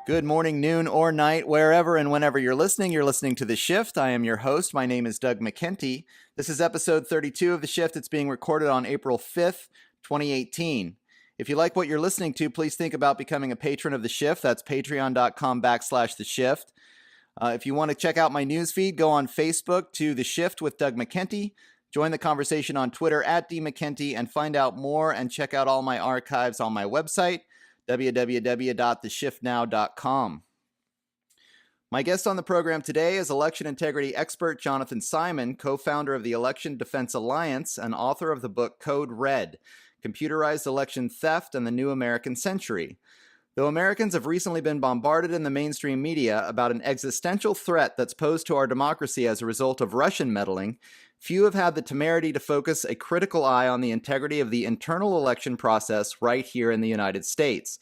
Good morning, noon, or night, wherever and whenever you're listening to The Shift. I am your host. My name is Doug McKenty. This is episode 32 of The Shift. It's being recorded on April 5th, 2018. If you like what you're listening to, please think about becoming a patron of The Shift. That's patreon.com/The Shift. If you want to check out my news feed, go on Facebook to The Shift with Doug McKenty. Join the conversation on Twitter at DMcKenty and find out more and check out all my archives on my website, www.theshiftnow.com. My guest on the program today is election integrity expert Jonathan Simon, co-founder of the Election Defense Alliance and author of the book Code Red: Computerized Election Theft and the New American Century. Though Americans have recently been bombarded in the mainstream media about an existential threat that's posed to our democracy as a result of Russian meddling, few have had the temerity to focus a critical eye on the integrity of the internal election process right here in the United States.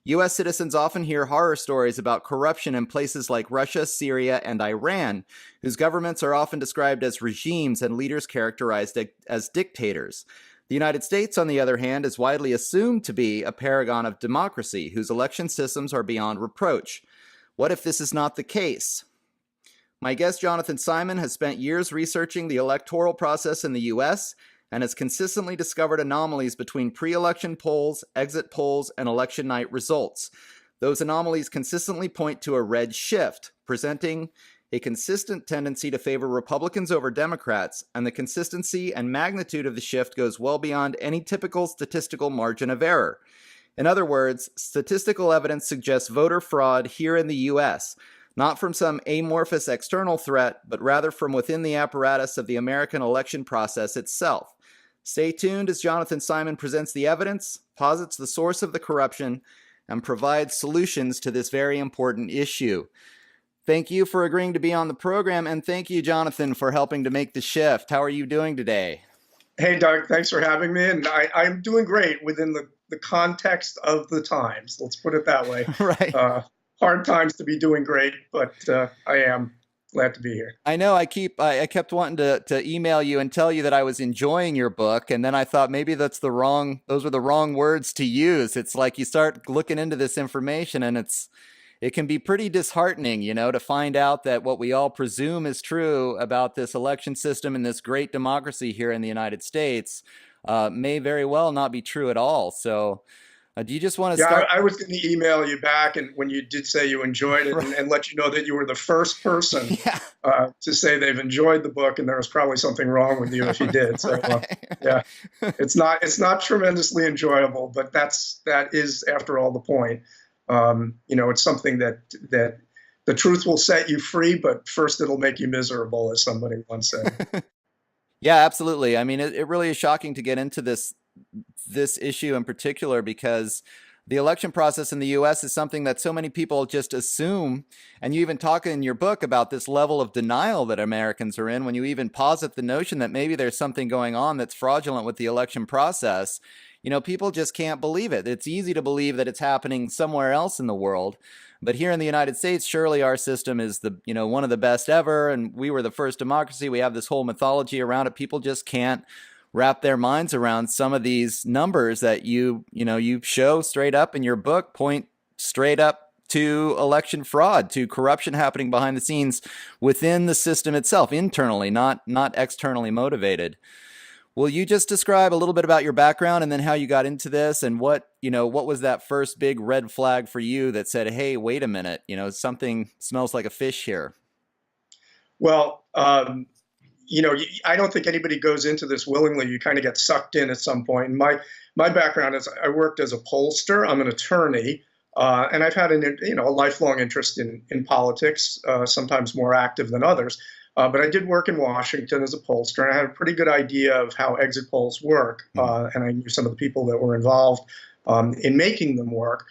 U.S. citizens often hear horror stories about corruption in places like Russia, Syria, and Iran, whose governments are often described as regimes and leaders characterized as dictators. The United States, on the other hand, is widely assumed to be a paragon of democracy, whose election systems are beyond reproach. What if this is not the case? My guest, Jonathan Simon, has spent years researching the electoral process in the U.S. and has consistently discovered anomalies between pre-election polls, exit polls, and election night results. Those anomalies consistently point to a red shift, presenting a consistent tendency to favor Republicans over Democrats, and the consistency and magnitude of the shift goes well beyond any typical statistical margin of error. In other words, statistical evidence suggests voter fraud here in the U.S., not from some amorphous external threat, but rather from within the apparatus of the American election process itself. Stay tuned as Jonathan Simon presents the evidence, posits the source of the corruption, and provides solutions to this very important issue. Thank you for agreeing to be on the program, and thank you, Jonathan, for helping to make the shift. How are you doing today? Hey, Doug, thanks for having me, and I'm doing great within the context of the times. Let's put it that way. Right. Hard times to be doing great, but I am glad to be here. I know I kept wanting to email you and tell you that I was enjoying your book, and then I thought maybe those were the wrong words to use. It's like you start looking into this information and it can be pretty disheartening, to find out that what we all presume is true about this election system and this great democracy here in the United States may very well not be true at all. So do you just want to start? I was going to email you back, and when you did say you enjoyed it, and let you know that you were the first person to say they've enjoyed the book, and there was probably something wrong with you if you did. So it's not tremendously enjoyable, but that is, after all, the point. It's something that the truth will set you free, but first it'll make you miserable, as somebody once said. Yeah, absolutely. I mean, it really is shocking to get into this issue in particular, because the election process in the U.S. is something that so many people just assume. And you even talk in your book about this level of denial that Americans are in when you even posit the notion that maybe there's something going on that's fraudulent with the election process. People just can't believe it. It's easy to believe that it's happening somewhere else in the world. But here in the United States, surely our system is one of the best ever. And we were the first democracy. We have this whole mythology around it. People just can't wrap their minds around some of these numbers that you show straight up in your book, point straight up to election fraud, to corruption happening behind the scenes within the system itself, internally, not externally motivated. Will you just describe a little bit about your background and then how you got into this, and what was that first big red flag for you that said, hey, wait a minute, something smells like a fish here? Well, I don't think anybody goes into this willingly. You kind of get sucked in at some point. And my background is I worked as a pollster. I'm an attorney, and I've had a lifelong interest in politics, sometimes more active than others. But I did work in Washington as a pollster, and I had a pretty good idea of how exit polls work, and I knew some of the people that were involved in making them work.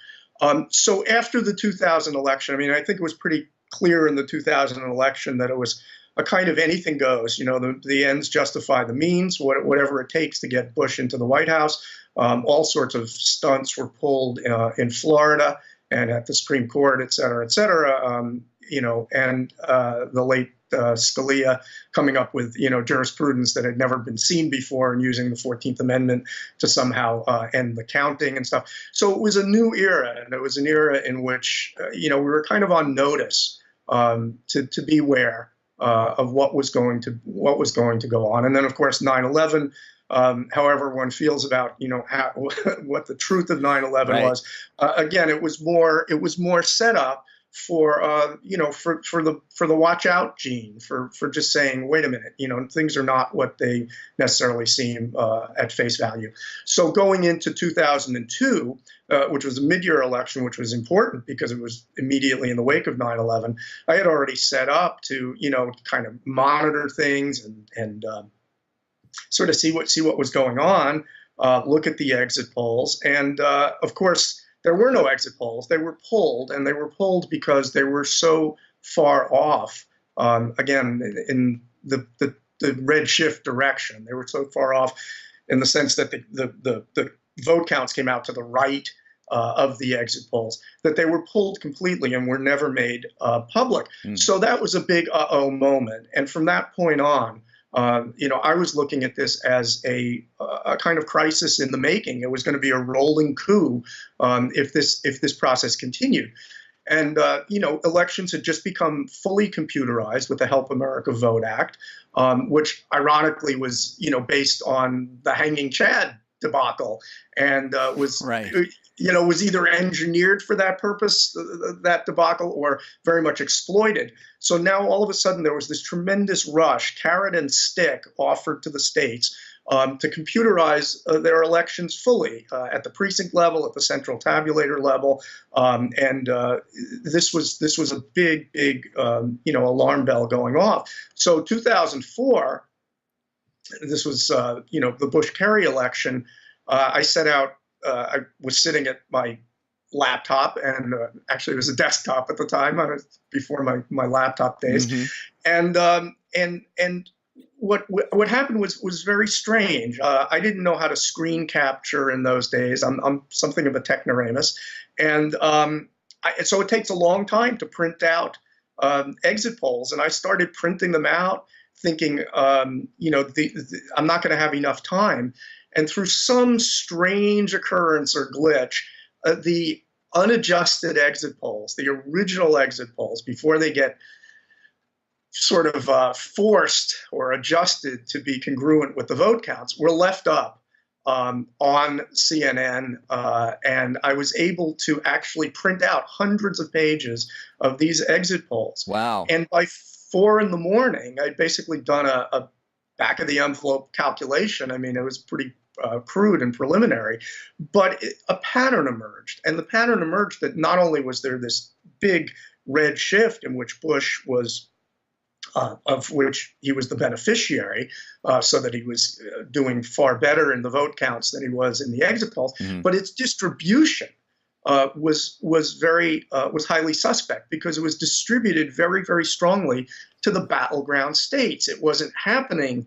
So after the 2000 election, I think it was pretty clear in the 2000 election that it was a kind of anything goes. The ends justify the means, whatever it takes to get Bush into the White House. All sorts of stunts were pulled in Florida and at the Supreme Court, et cetera, et cetera. and the late Scalia coming up with, jurisprudence that had never been seen before and using the 14th Amendment to somehow end the counting and stuff. So it was a new era, and it was an era in which, we were kind of on notice to beware of what was going to go on. And then, of course, 9/11. However one feels about what the truth of 9/11 Right. was, again, it was more set up for for the watch out gene, for just saying, wait a minute, things are not what they necessarily seem at face value. So going into 2002, which was a mid-year election, which was important because it was immediately in the wake of 9/11, I had already set up to kind of monitor things and sort of see what was going on, look at the exit polls, and of course there were no exit polls. They were pulled, and they were pulled because they were so far off. Again, in the red shift direction, they were so far off in the sense that the vote counts came out to the right of the exit polls, that they were pulled completely and were never made public. So that was a big uh-oh moment, and from that point on, I was looking at this as a kind of crisis in the making. It was going to be a rolling coup if this process continued. And elections had just become fully computerized with the Help America Vote Act, which ironically was based on the Hanging Chad debacle, and was Right. Was either engineered for that purpose, that debacle, or very much exploited. So now all of a sudden there was this tremendous rush, carrot and stick, offered to the states to computerize their elections fully at the precinct level, at the central tabulator level, and this was a big alarm bell going off. So 2004, this was the Bush-Kerry election. I set out. I was sitting at my laptop, and actually it was a desktop at the time, before my laptop days, and what happened was very strange. I didn't know how to screen capture in those days. I'm something of a technoramus, and so it takes a long time to print out exit polls, and I started printing them out, thinking, I'm not going to have enough time. And through some strange occurrence or glitch, the unadjusted exit polls, the original exit polls, before they get sort of forced or adjusted to be congruent with the vote counts, were left up on CNN, and I was able to actually print out hundreds of pages of these exit polls. Wow. And by 4 a.m, I'd basically done a back of the envelope calculation. I mean, it was pretty crude and preliminary, but a pattern emerged. And the pattern emerged that not only was there this big red shift in which Bush was, of which he was the beneficiary, so that he was doing far better in the vote counts than he was in the exit polls, but its distribution was highly suspect, because it was distributed very, very strongly to the battleground states. It wasn't happening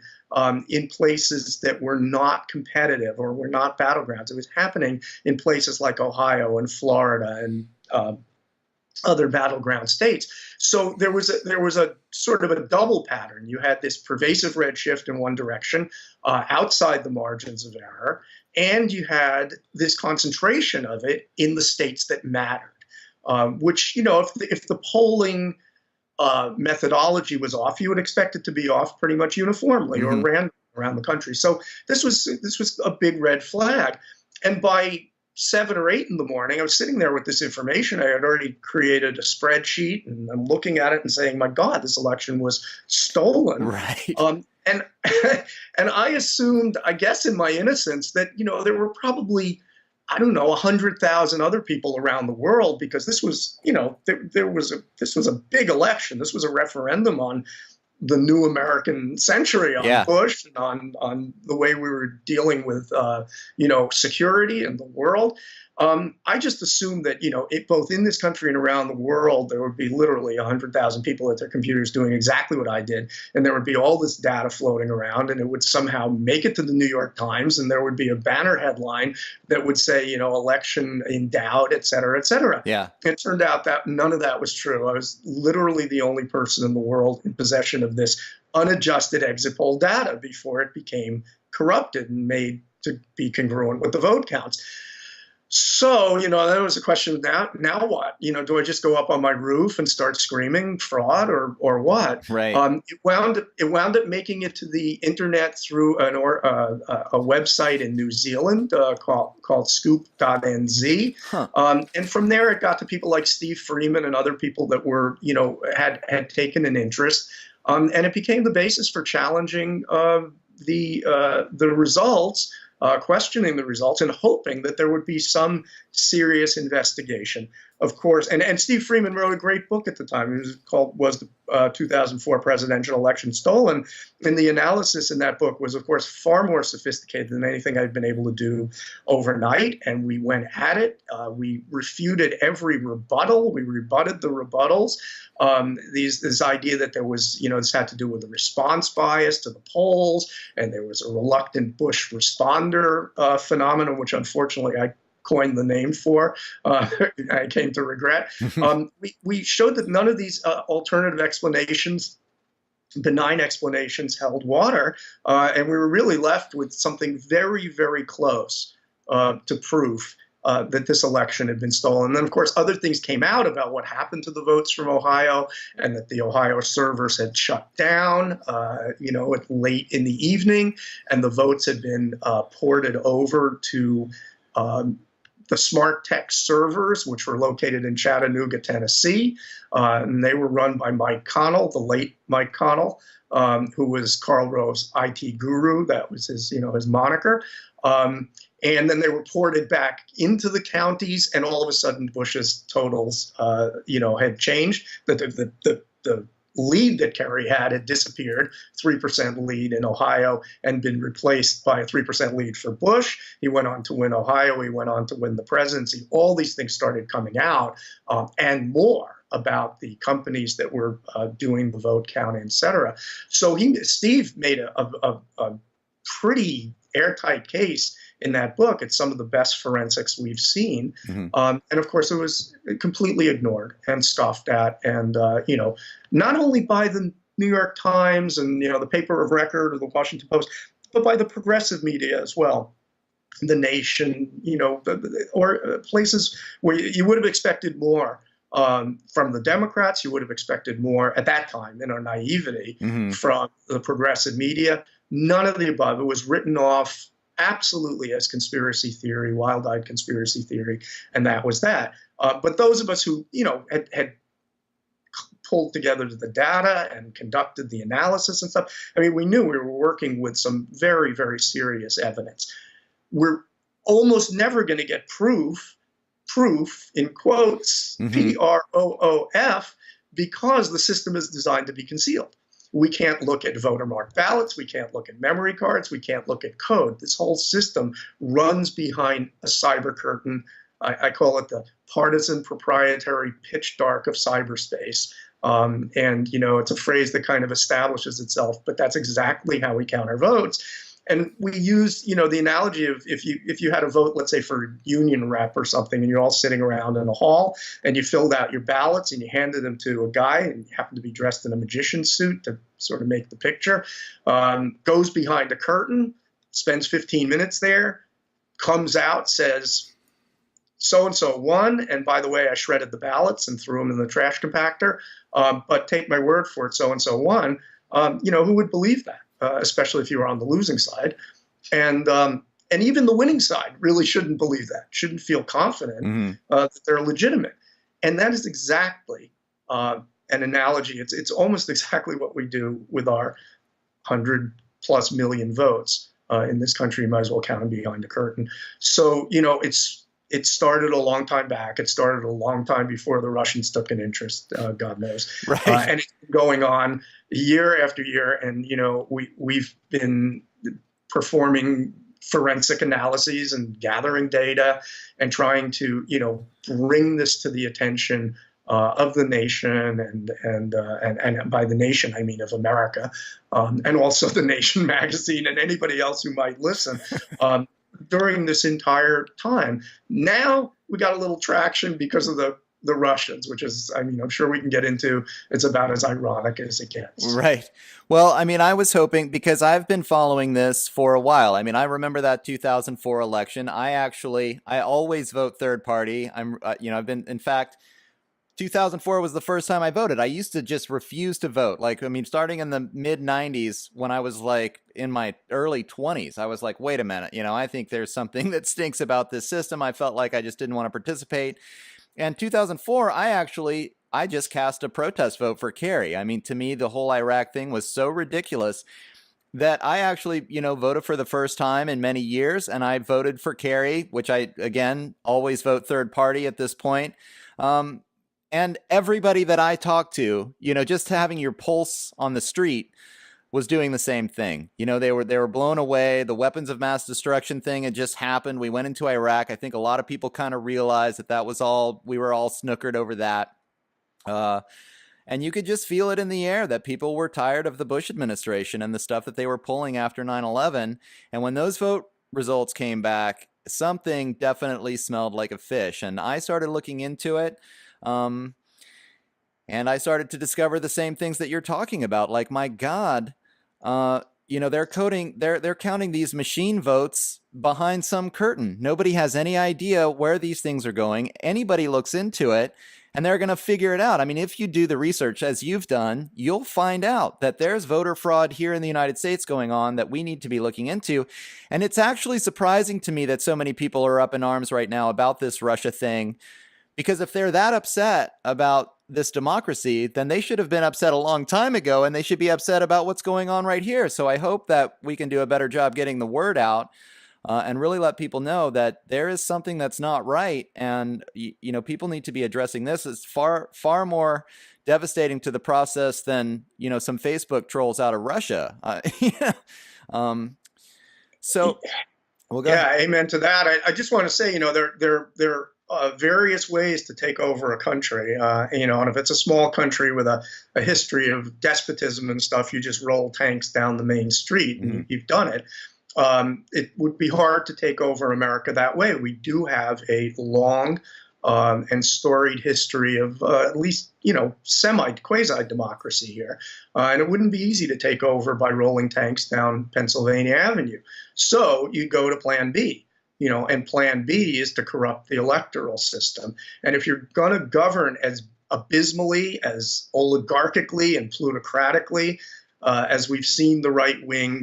in places that were not competitive or were not battlegrounds. It was happening in places like Ohio and Florida and other battleground states. So there was a sort of a double pattern. You had this pervasive red shift in one direction, outside the margins of error, and you had this concentration of it in the states that mattered. Which, if the polling methodology was off, you would expect it to be off pretty much uniformly or random around the country. So this was a big red flag. And by 7 or 8 in the morning, I was sitting there with this information. I had already created a spreadsheet, and I'm looking at it and saying, my God, this election was stolen. Right. And and I assumed, I guess in my innocence, that, there were probably, I don't know, 100,000 other people around the world, because this was, this was a big election. This was a referendum on the new American century, on Bush, and on the way we were dealing with, security in the world. I just assumed that, both in this country and around the world, there would be literally 100,000 people at their computers doing exactly what I did. And there would be all this data floating around, and it would somehow make it to the New York Times. And there would be a banner headline that would say, election in doubt, et cetera, et cetera. Yeah. It turned out that none of that was true. I was literally the only person in the world in possession of this unadjusted exit poll data before it became corrupted and made to be congruent with the vote counts. So, that was a question of now what? Do I just go up on my roof and start screaming fraud or what? Right. It wound up making it to the internet through a website in New Zealand called scoop.nz. Huh. And from there, it got to people like Steve Freeman and other people that were, had taken an interest. And it became the basis for challenging the results, questioning the results, and hoping that there would be some serious investigation. Of course, and Steve Freeman wrote a great book at the time. It was the 2004 presidential election stolen? And the analysis in that book was, of course, far more sophisticated than anything I've been able to do overnight. And we went at it. We refuted every rebuttal. We rebutted the rebuttals. This idea that there was, this had to do with the response bias to the polls, and there was a reluctant Bush responder phenomenon, which unfortunately I coined the name for. I came to regret. We showed that none of these alternative explanations, benign explanations, held water, and we were really left with something very, very close to proof that this election had been stolen. And then, of course, other things came out about what happened to the votes from Ohio, and that the Ohio servers had shut down, late in the evening, and the votes had been ported over to the smart tech servers, which were located in Chattanooga, Tennessee. And they were run by Mike Connell, the late Mike Connell, who was Karl Rove's IT guru. That was his moniker. And then they were ported back into the counties, and all of a sudden Bush's totals, had changed. The lead that Kerry had disappeared, 3% lead in Ohio, and been replaced by a 3% lead for Bush. He went on to win Ohio. He went on to win the presidency. All these things started coming out, and more about the companies that were doing the vote count, et cetera. So Steve made a pretty airtight case in that book. It's some of the best forensics we've seen. Mm-hmm. And of course, it was completely ignored and scoffed at. And, not only by the New York Times and, the paper of record or the Washington Post, but by the progressive media as well. The Nation, or places where you would have expected more from the Democrats. You would have expected more at that time in our naivety from the progressive media. None of the above. It was written off absolutely as conspiracy theory, wild-eyed conspiracy theory, and that was that. But those of us who, had pulled together the data and conducted the analysis and stuff, we knew we were working with some very, very serious evidence. We're almost never going to get proof in quotes, PROOF, because the system is designed to be concealed. We can't look at voter-marked ballots. We can't look at memory cards. We can't look at code. This whole system runs behind a cyber curtain. I call it the partisan proprietary pitch dark of cyberspace. And, it's a phrase that kind of establishes itself, but that's exactly how we count our votes. And we use, the analogy of if you had a vote, let's say for union rep or something, and you're all sitting around in a hall and you filled out your ballots and you handed them to a guy and you happen to be dressed in a magician's suit to sort of make the picture, goes behind a curtain, spends 15 minutes there, comes out, says, so-and-so won, and by the way, I shredded the ballots and threw them in the trash compactor, but take my word for it, so-and-so won. Who would believe that? Especially if you were on the losing side. And even the winning side really shouldn't believe that, shouldn't feel confident that they're legitimate. And that is exactly an analogy. It's almost exactly what we do with our 100+ million votes in this country. You might as well count them behind the curtain. So, it started a long time back. It started a long time before the Russians took an interest, God knows. Right. And it's been going on year after year. And, we've been performing forensic analyses and gathering data and trying to, bring this to the attention of the nation, and by the nation I mean of America, and also the Nation magazine and anybody else who might listen. During this entire time, now we got a little traction because of the Russians, which is, I'm sure we can get into. It's about as ironic as it gets. Right. Well, I was hoping, because I've been following this for a while. I remember that 2004 election. I always vote third party. I've been, in fact, 2004 was the first time I voted. I used to just refuse to vote. Starting in the mid 90s, when I was like in my early 20s, I was like, wait a minute, I think there's something that stinks about this system. I felt like I just didn't want to participate. And 2004, I just cast a protest vote for Kerry. To me, the whole Iraq thing was so ridiculous that I actually, voted for the first time in many years, and I voted for Kerry, which I, again, always vote third party at this point. And everybody that I talked to, just having your pulse on the street was doing the same thing. They were blown away. The weapons of mass destruction thing had just happened. We went into Iraq. I think a lot of people kind of realized that was all, we were all snookered over that. And you could just feel it in the air that people were tired of the Bush administration and the stuff that they were pulling after 9/11. And when those vote results came back, something definitely smelled like a fish. And I started looking into it. And I started to discover the same things that you're talking about. Like, my God, they're counting these machine votes behind some curtain. Nobody has any idea where these things are going. Anybody looks into it and they're going to figure it out. If you do the research as you've done, you'll find out that there's voter fraud here in the United States going on that we need to be looking into. And it's actually surprising to me that so many people are up in arms right now about this Russia thing. Because if they're that upset about this democracy, then they should have been upset a long time ago, and they should be upset about what's going on right here. So I hope that we can do a better job getting the word out and really let people know that there is something that's not right. And, people need to be addressing this. It's far, far more devastating to the process than, some Facebook trolls out of Russia. So, well, go ahead. Amen to that. I just want to say, there various ways to take over a country, and if it's a small country with a history of despotism and stuff, you just roll tanks down the main street and you've done it. It would be hard to take over America that way. We do have a long and storied history of at least, quasi-democracy here. And it wouldn't be easy to take over by rolling tanks down Pennsylvania Avenue. So you go to Plan B. And Plan B is to corrupt the electoral system. And if you're going to govern as abysmally, as oligarchically and plutocratically, as we've seen the right wing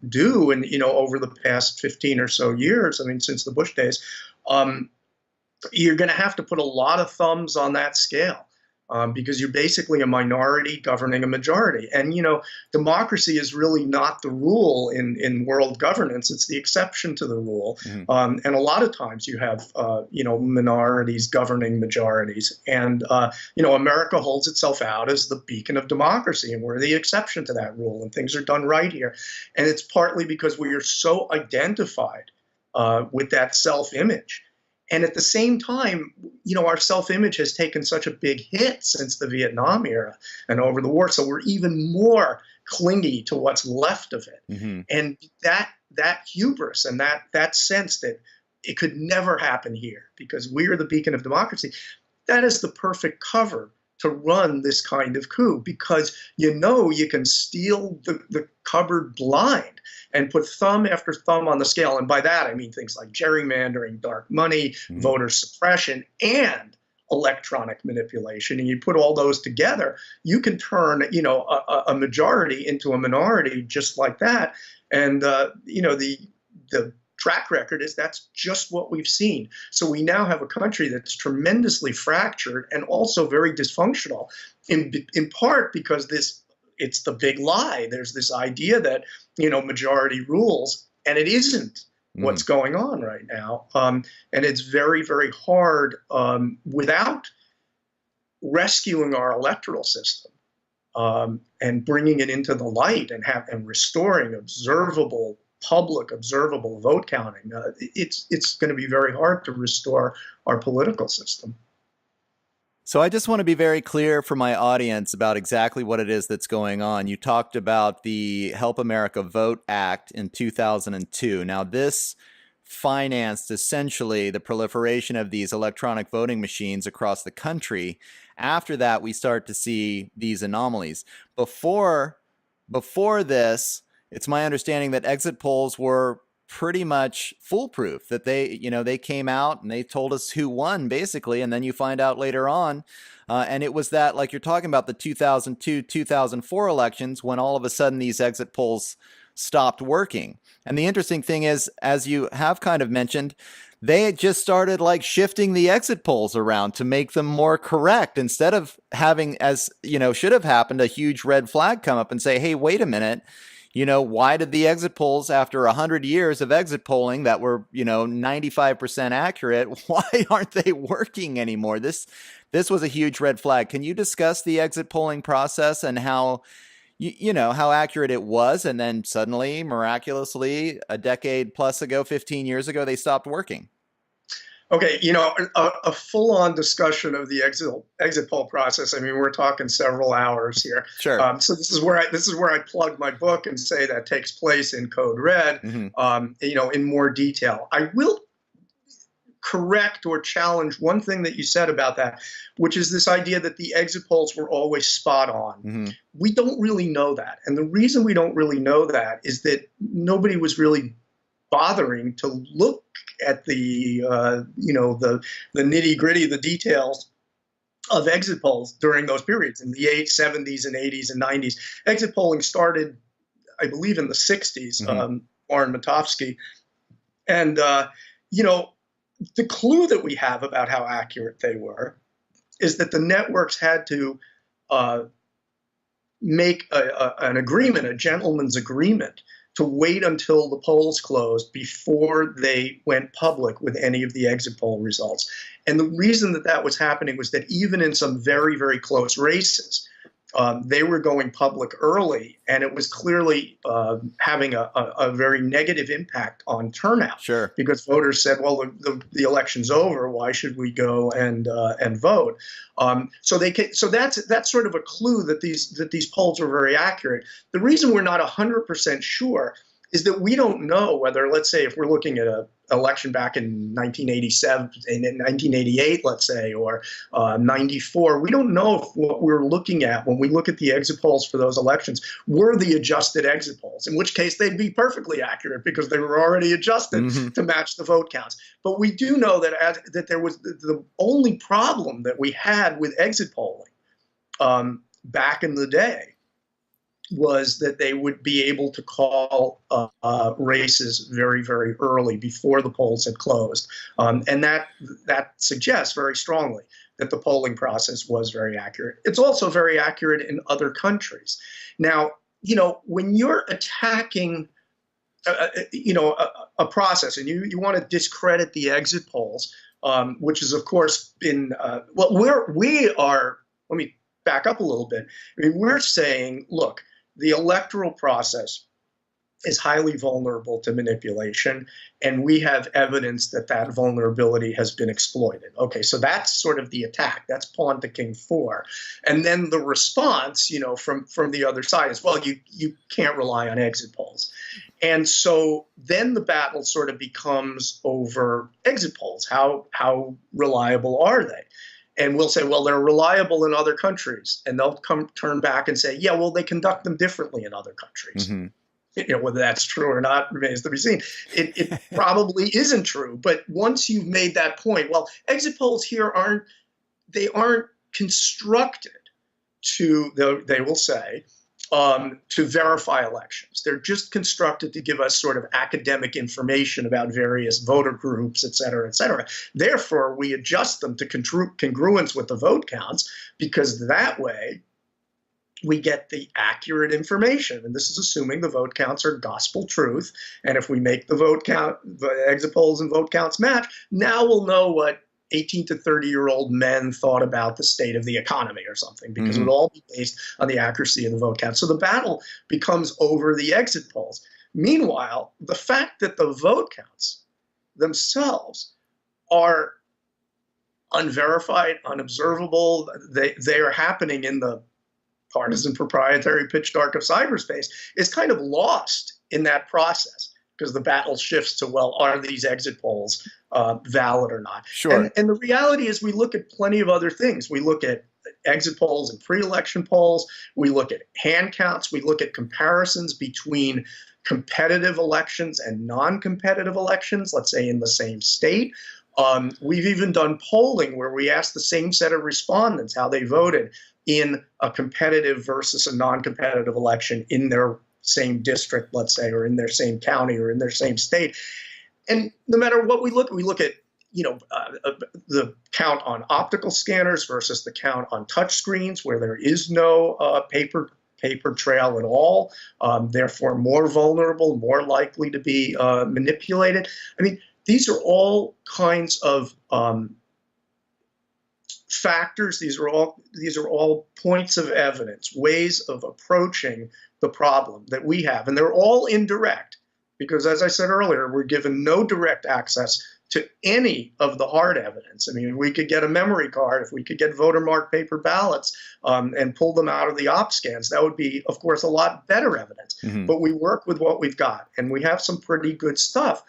do, and over the past 15 or so years, since the Bush days, you're going to have to put a lot of thumbs on that scale. Because you're basically a minority governing a majority. And, democracy is really not the rule in world governance. It's the exception to the rule. And a lot of times you have, minorities governing majorities. And, America holds itself out as the beacon of democracy, and we're the exception to that rule, and things are done right here. And it's partly because we are so identified with that self-image. And at the same time, our self-image has taken such a big hit since the Vietnam era and over the war. So we're even more clingy to what's left of it. And that hubris and that sense that it could never happen here because we are the beacon of democracy, that is the perfect cover to run this kind of coup, because you can steal the cupboard blind and put thumb after thumb on the scale. And by that, I mean things like gerrymandering, dark money, voter suppression, and electronic manipulation. And you put all those together, you can turn, a majority into a minority just like that. And, the track record is that's just what we've seen. So we now have a country that's tremendously fractured and also very dysfunctional, in part because it's the big lie. There's this idea that, majority rules, and it isn't what's going on right now. And it's very, very hard without rescuing our electoral system and bringing it into the light and restoring observable public, observable vote counting, it's going to be very hard to restore our political system. So I just want to be very clear for my audience about exactly what it is that's going on. You talked about the Help America Vote Act in 2002. Now, this financed essentially the proliferation of these electronic voting machines across the country. After that, we start to see these anomalies. Before this, it's my understanding that exit polls were pretty much foolproof, that they came out and they told us who won basically. And then you find out later on. And it was that, like you're talking about, the 2002, 2004 elections, when all of a sudden these exit polls stopped working. And the interesting thing is, as you have kind of mentioned, they just started like shifting the exit polls around to make them more correct, instead of having, as should have happened, a huge red flag come up and say, hey, wait a minute. Why did the exit polls, after 100 years of exit polling that were, 95% accurate, why aren't they working anymore? This was a huge red flag. Can you discuss the exit polling process and how, how accurate it was? And then suddenly, miraculously, a decade plus ago, 15 years ago, they stopped working. Okay, a full-on discussion of the exit poll process. I mean, we're talking several hours here. Sure. So this is where I plug my book and say that takes place in Code Red. Mm-hmm. In more detail. I will correct or challenge one thing that you said about that, which is this idea that the exit polls were always spot on. Mm-hmm. We don't really know that, and the reason we don't really know that is that nobody was really bothering to look at the nitty gritty, the details of exit polls during those periods in the 70s and 80s and 90s. Exit polling started, I believe, in the 60s. Mm-hmm. Warren Matofsky, and the clue that we have about how accurate they were is that the networks had to make an agreement, a gentleman's agreement, to wait until the polls closed before they went public with any of the exit poll results. And the reason that was happening was that even in some very, very close races, they were going public early, and it was clearly having a very negative impact on turnout. Sure. Because voters said, well, the election's over. Why should we go and vote? So that's sort of a clue that these polls are very accurate. The reason we're not 100% sure is that we don't know whether, let's say, if we're looking at an election back in 1987, in 1988, let's say, or 94, we don't know if what we're looking at when we look at the exit polls for those elections were the adjusted exit polls, in which case they'd be perfectly accurate because they were already adjusted mm-hmm. to match the vote counts. But we do know that there was the only problem that we had with exit polling back in the day was that they would be able to call races very, very early before the polls had closed. And that suggests very strongly that the polling process was very accurate. It's also very accurate in other countries. Now, when you're attacking a process and you want to discredit the exit polls, which has, of course, been let me back up a little bit. I mean, we're saying, look, the electoral process is highly vulnerable to manipulation, and we have evidence that vulnerability has been exploited. Okay, so that's sort of the attack. That's pawn to king 4. And then the response, from the other side is, well, you can't rely on exit polls. And so then the battle sort of becomes over exit polls. How reliable are they? And we'll say, well, they're reliable in other countries. And they'll turn back and say, yeah, well, they conduct them differently in other countries. Mm-hmm. Whether that's true or not remains to be seen. It probably isn't true. But once you've made that point, well, exit polls here aren't constructed they will say, to verify elections. They're just constructed to give us sort of academic information about various voter groups, et cetera, et cetera. Therefore, we adjust them to congruence with the vote counts, because that way we get the accurate information. And this is assuming the vote counts are gospel truth. And if we make the exit polls and vote counts match, now we'll know what 18 to 30-year-old men thought about the state of the economy or something, because mm-hmm. it would all be based on the accuracy of the vote count. So the battle becomes over the exit polls. Meanwhile, the fact that the vote counts themselves are unverified, unobservable, they are happening in the partisan proprietary pitch dark of cyberspace, is kind of lost in that process because the battle shifts to, well, are these exit polls valid or not? Sure. And the reality is we look at plenty of other things. We look at exit polls and pre-election polls. We look at hand counts. We look at comparisons between competitive elections and non-competitive elections, let's say in the same state. We've even done polling where we asked the same set of respondents how they voted in a competitive versus a non-competitive election in their same district, let's say, or in their same county or in their same state. And no matter what we look at, the count on optical scanners versus the count on touch screens where there is no paper trail at all, therefore more vulnerable, more likely to be manipulated. I mean, these are all kinds of factors. These are all points of evidence, ways of approaching the problem that we have, and they're all indirect because, as I said earlier, we're given no direct access to any of the hard evidence. I mean, we could get a memory card, if we could get voter marked paper ballots and pull them out of the op scans, that would be, of course, a lot better evidence. Mm-hmm. But we work with what we've got, and we have some pretty good stuff.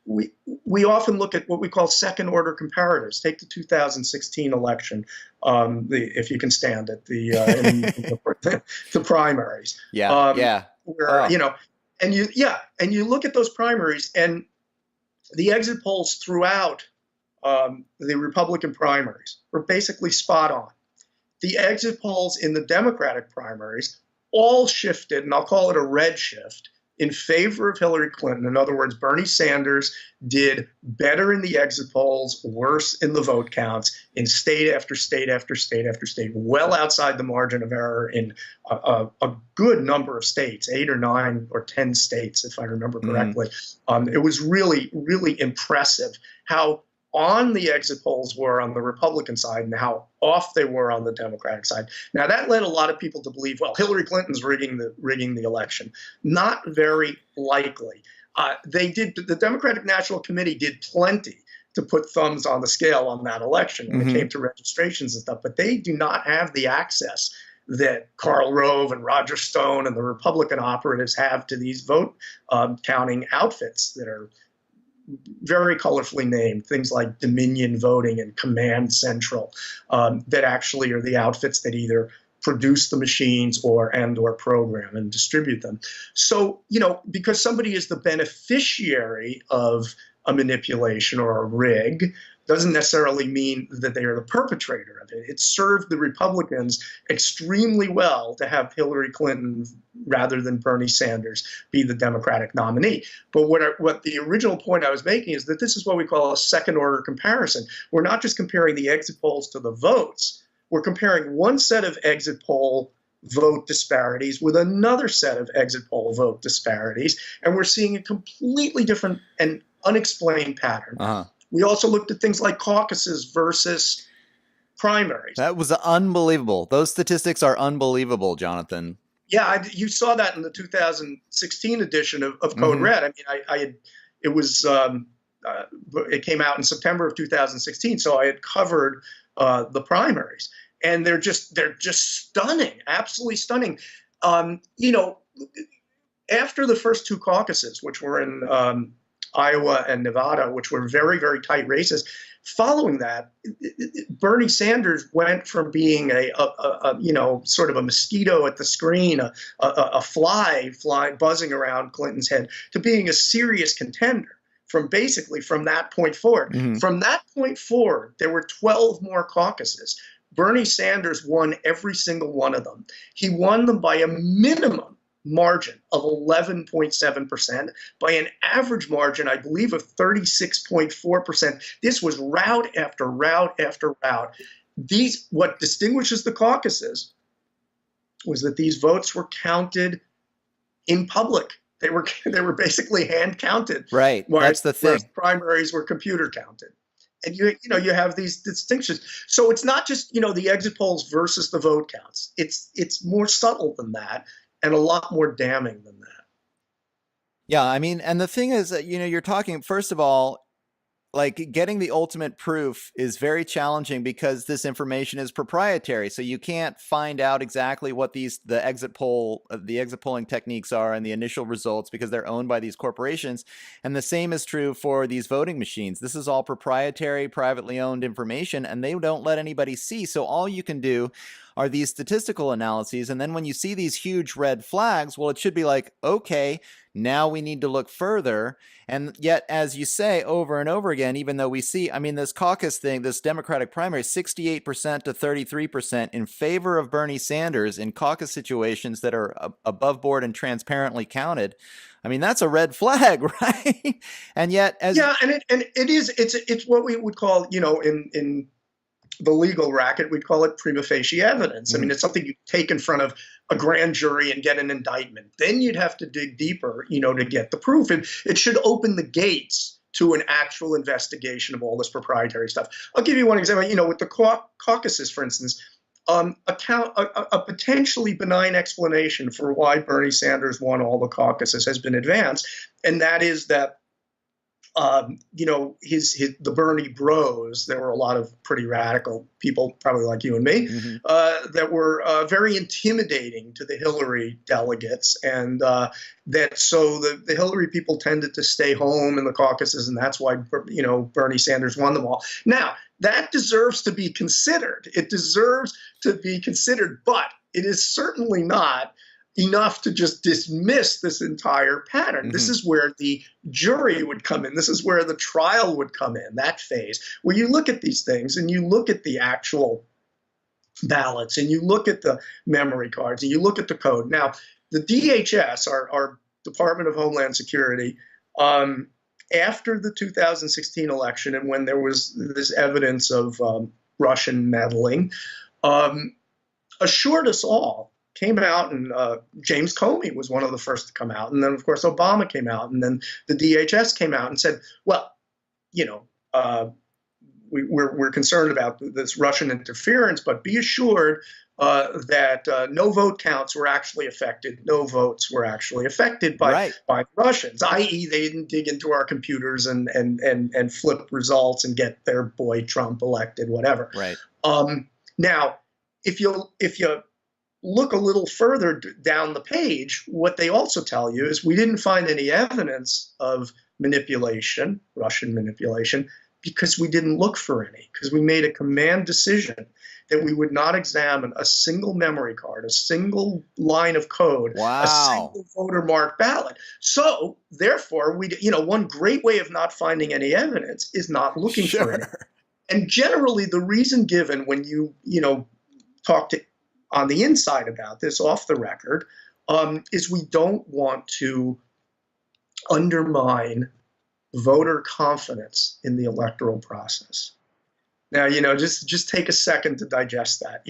We often look at what we call second-order comparators. Take the 2016 election, if you can stand it, the primaries. Yeah. Where, and you look at those primaries, and the exit polls throughout the Republican primaries were basically spot on. The exit polls in the Democratic primaries all shifted, and I'll call it a red shift, in favor of Hillary Clinton. In other words, Bernie Sanders did better in the exit polls, worse in the vote counts in state after state after state after state, well outside the margin of error in a good number of states, 8 or 9 or 10 states, if I remember correctly. It was really, really impressive how on the exit polls were on the Republican side and how off they were on the Democratic side. Now, that led a lot of people to believe, well, Hillary Clinton's rigging the election. Not very likely. The Democratic National Committee did plenty to put thumbs on the scale on that election when it came to registrations and stuff, but they do not have the access that Karl Rove and Roger Stone and the Republican operatives have to these vote counting outfits that are very colorfully named, things like Dominion Voting and Command Central, that actually are the outfits that either produce the machines or program and distribute them. So, because somebody is the beneficiary of a manipulation or a rig doesn't necessarily mean that they are the perpetrator of it. It served the Republicans extremely well to have Hillary Clinton rather than Bernie Sanders be the Democratic nominee. But what the original point I was making is that this is what we call a second-order comparison. We're not just comparing the exit polls to the votes. We're comparing one set of exit poll vote disparities with another set of exit poll vote disparities, and we're seeing a completely different and unexplained pattern. We also looked at things like caucuses versus primaries. That was unbelievable. Those statistics are unbelievable, Jonathan. Yeah, you saw that in the 2016 edition of Code Red. I mean, it came out in September of 2016, so I had covered the primaries, and they're just stunning, absolutely stunning. After the first two caucuses, which were in Iowa and Nevada, which were very, very tight races. Following that, Bernie Sanders went from being a sort of a mosquito at the screen, a fly buzzing around Clinton's head, to being a serious contender from that point forward. From that point forward, there were 12 more caucuses. Bernie Sanders won every single one of them. He won them by a minimum margin of 11.7%, by an average margin, I believe, of 36.4%. This was route after route after route. What distinguishes the caucuses was that these votes were counted in public. They were basically hand counted. Right. That's the thing. Primaries were computer counted. And you have these distinctions. So it's not just, the exit polls versus the vote counts. It's more subtle than that, and a lot more damning than that. Yeah, I mean, and the thing is that, you're talking, first of all, like getting the ultimate proof is very challenging because this information is proprietary. So you can't find out exactly what the exit polling techniques are and the initial results because they're owned by these corporations. And the same is true for these voting machines. This is all proprietary, privately owned information, and they don't let anybody see. So all you can do are these statistical analyses. And then when you see these huge red flags, well, it should be like, okay, now we need to look further. And yet, as you say over and over again, even though we see, I mean, this caucus thing, this Democratic primary, 68% to 33% in favor of Bernie Sanders in caucus situations that are above board and transparently counted. I mean, that's a red flag, right? And yet, Yeah, and it is, it's what we would call, in the legal racket, we'd call it prima facie evidence. I mean, it's something you take in front of a grand jury and get an indictment. Then you'd have to dig deeper, to get the proof. And it should open the gates to an actual investigation of all this proprietary stuff. I'll give you one example. With the caucuses, for instance, a potentially benign explanation for why Bernie Sanders won all the caucuses has been advanced, and that is that the Bernie bros, there were a lot of pretty radical people, probably like you and me, that were very intimidating to the Hillary delegates. And so the Hillary people tended to stay home in the caucuses, and that's why, Bernie Sanders won them all. Now, that deserves to be considered. It deserves to be considered, but it is certainly not enough to just dismiss this entire pattern. This is where the jury would come in. This is where the trial would come in, that phase, where you look at these things and you look at the actual ballots and you look at the memory cards and you look at the code. Now, the DHS, our Department of Homeland Security, after the 2016 election and when there was this evidence of Russian meddling, assured us all, came out, and James Comey was one of the first to come out. And then, of course, Obama came out, and then the DHS came out and said, well, we're concerned about this Russian interference, but be assured that no vote counts were actually affected. No votes were actually affected by Russians, i.e. they didn't dig into our computers and flip results and get their boy Trump elected, whatever. Right. Now, if you look a little further down the page, what they also tell you is we didn't find any evidence of manipulation, Russian manipulation, because we didn't look for any, because we made a command decision that we would not examine a single memory card, a single line of code, a single voter marked ballot. So therefore, one great way of not finding any evidence is not looking for it. And generally, the reason given when you talk to on the inside about this, off the record, is we don't want to undermine voter confidence in the electoral process. Now, just take a second to digest that.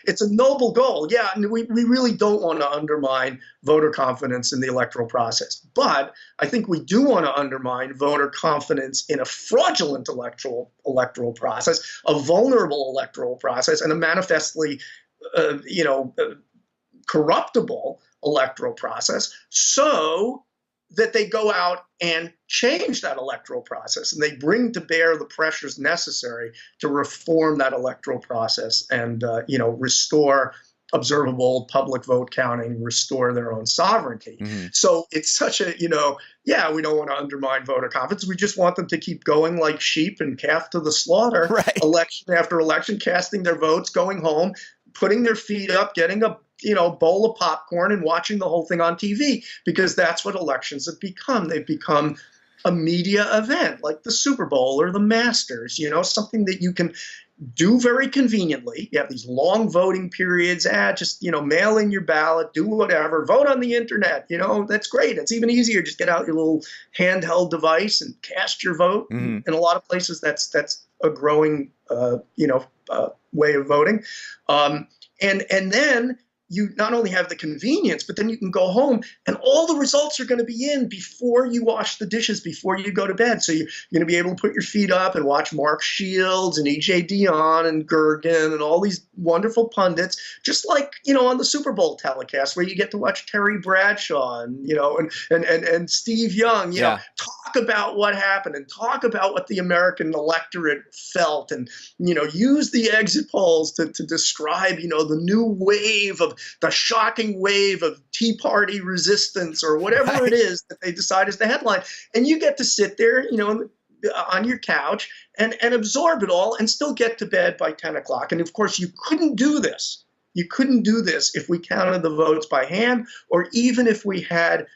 It's a noble goal. Yeah, and we really don't want to undermine voter confidence in the electoral process. But I think we do want to undermine voter confidence in a fraudulent electoral process, a vulnerable electoral process, and a manifestly corruptible electoral process, so that they go out and change that electoral process and they bring to bear the pressures necessary to reform that electoral process and restore observable public vote counting, restore their own sovereignty. So it's such a, we don't want to undermine voter confidence. We just want them to keep going like sheep and calf to the slaughter, election after election, casting their votes, going home, putting their feet up, getting a bowl of popcorn and watching the whole thing on TV, because that's what elections have become. They've become a media event like the Super Bowl or the Masters, something that you can do very conveniently. You have these long voting periods, just, mail in your ballot, do whatever, vote on the internet, that's great. It's even easier. Just get out your little handheld device and cast your vote. In a lot of places, that's a growing, way of voting. And then you not only have the convenience, but then you can go home and all the results are going to be in before you wash the dishes, before you go to bed. So you're going to be able to put your feet up and watch Mark Shields and E.J. Dionne and Gergen and all these wonderful pundits, just like, on the Super Bowl telecast where you get to watch Terry Bradshaw and Steve Young, Yeah. talk about what happened and talk about what the American electorate felt, and, use the exit polls to describe, the new wave of the shocking wave of Tea Party resistance or whatever Right. it is that they decide is the headline. And you get to sit there, on your couch and absorb it all and still get to bed by 10 o'clock. And of course, you couldn't do this. You couldn't do this if we counted the votes by hand, or even if we had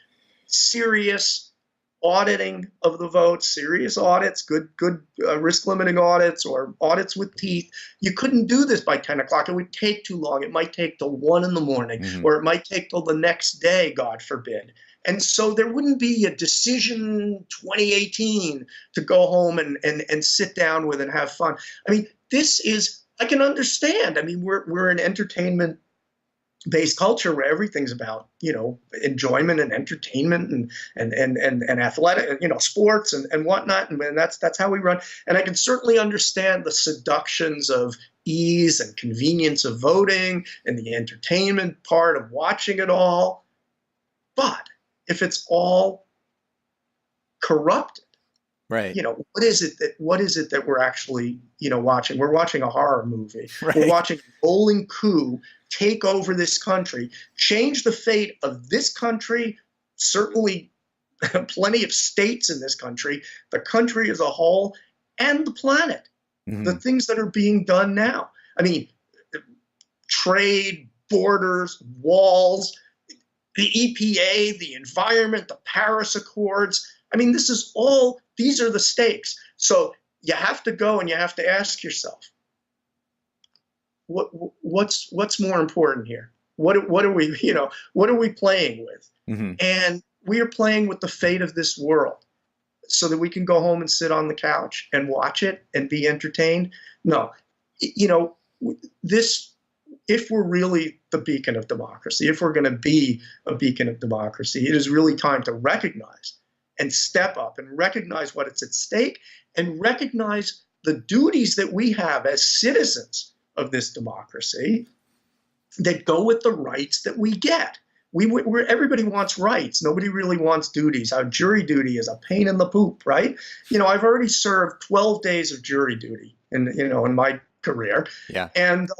serious auditing of the votes, serious audits, good risk limiting audits, or audits with teeth. You couldn't do this by 10 o'clock. It would take too long. It might take till 1 in the morning, or it might take till the next day, God forbid. And so there wouldn't be a decision 2018 to go home and sit down with and have fun. I mean, I can understand. I mean, we're an entertainment-based culture where everything's about, enjoyment and entertainment and athletic, sports and whatnot. And that's how we run. And I can certainly understand the seductions of ease and convenience of voting and the entertainment part of watching it all. But if it's all corrupted, right, what is it that we're actually, watching? We're watching a horror movie. Right. We're watching a rolling coup take over this country, change the fate of this country, certainly plenty of states in this country, the country as a whole, and the planet. The things that are being done now. I mean, trade, borders, walls, the EPA, the environment, the Paris Accords. I mean, these are the stakes. So you have to go and you have to ask yourself, what's more important here? What are we playing with? And we are playing with the fate of this world so that we can go home and sit on the couch and watch it and be entertained. No, if we're really the beacon of democracy, if we're going to be a beacon of democracy, it is really time to recognize and step up and recognize what is at stake and recognize the duties that we have as citizens of this democracy that go with the rights that we get. Everybody wants rights. Nobody really wants duties. Our jury duty is a pain in the poop, right? I've already served 12 days of jury duty in my career. Yeah. And,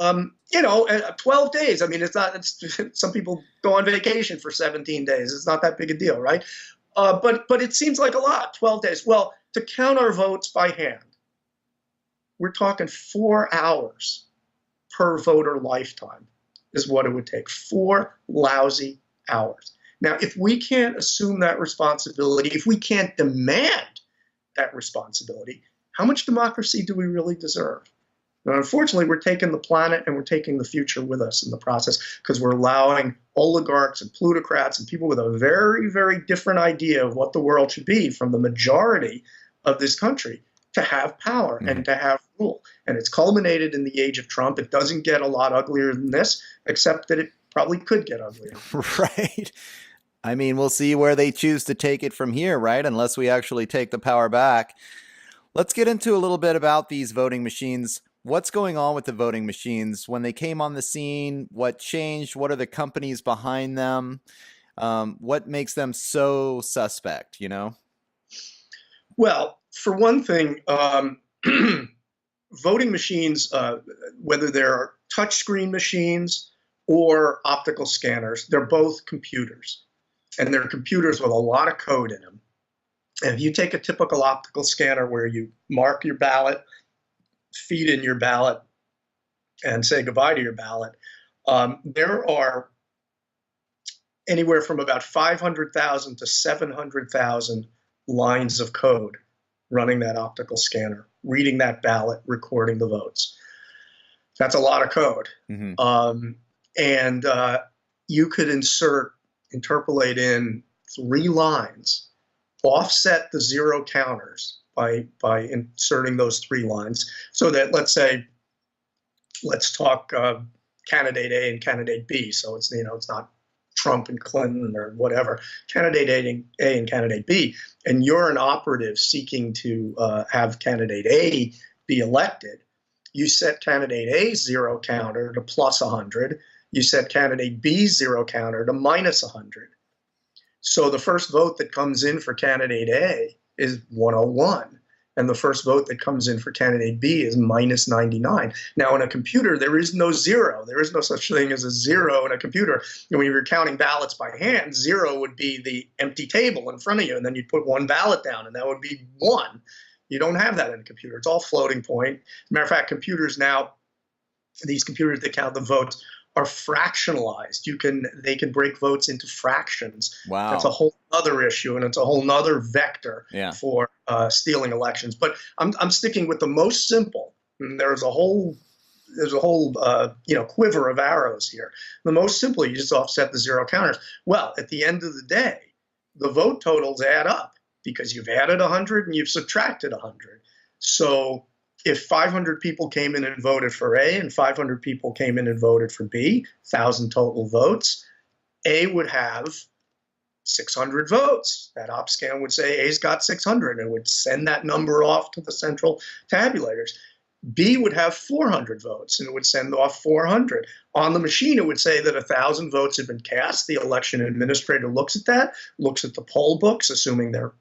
12 days. I mean, some people go on vacation for 17 days. It's not that big a deal, right? But it seems like a lot, 12 days. Well, to count our votes by hand, we're talking 4 hours per voter lifetime is what it would take. 4 lousy hours. Now, if we can't assume that responsibility, if we can't demand that responsibility, how much democracy do we really deserve? And unfortunately, we're taking the planet and we're taking the future with us in the process because we're allowing oligarchs and plutocrats and people with a very, very different idea of what the world should be from the majority of this country to have power and to have rule. And it's culminated in the age of Trump. It doesn't get a lot uglier than this, except that it probably could get uglier. Right. I mean, we'll see where they choose to take it from here, right? Unless we actually take the power back. Let's get into a little bit about these voting machines. What's going on with the voting machines when they came on the scene? What changed? What are the companies behind them? What makes them so suspect, Well, for one thing, voting machines, whether they're touchscreen machines or optical scanners, they're both computers. And they're computers with a lot of code in them. And if you take a typical optical scanner where you mark your ballot, feed in your ballot, and say goodbye to your ballot, there are anywhere from about 500,000 to 700,000 lines of code running that optical scanner, reading that ballot, recording the votes. That's a lot of code. And you could interpolate in 3 lines, offset the 0 counters by inserting those 3 lines, so that let's talk candidate A and candidate B. So it's not Trump and Clinton or whatever. Candidate A and candidate B, and you're an operative seeking to have candidate A be elected. You set candidate A's zero counter to plus 100. You set candidate B's zero counter to minus 100. So the first vote that comes in for candidate A is 101. And the first vote that comes in for candidate B is minus 99. Now, in a computer, there is no zero. There is no such thing as a zero in a computer. And when you're counting ballots by hand, zero would be the empty table in front of you. And then you put one ballot down, and that would be one. You don't have that in a computer. It's all floating point. As a matter of fact, computers now, these computers that count the votes, are fractionalized. They can break votes into fractions. Wow. That's a whole other issue, and it's a whole other vector Yeah. for stealing elections. But I'm sticking with the most simple. And there's a whole quiver of arrows here. The most simple, you just offset the zero counters. Well, at the end of the day, the vote totals add up because you've added 100 and you've subtracted 100. So if 500 people came in and voted for A and 500 people came in and voted for B, 1,000 total votes, A would have 600 votes. That OpScan would say A's got 600 and would send that number off to the central tabulators. B would have 400 votes and it would send off 400. On the machine, it would say that 1,000 votes had been cast. The election administrator looks at that, looks at the poll books, assuming they're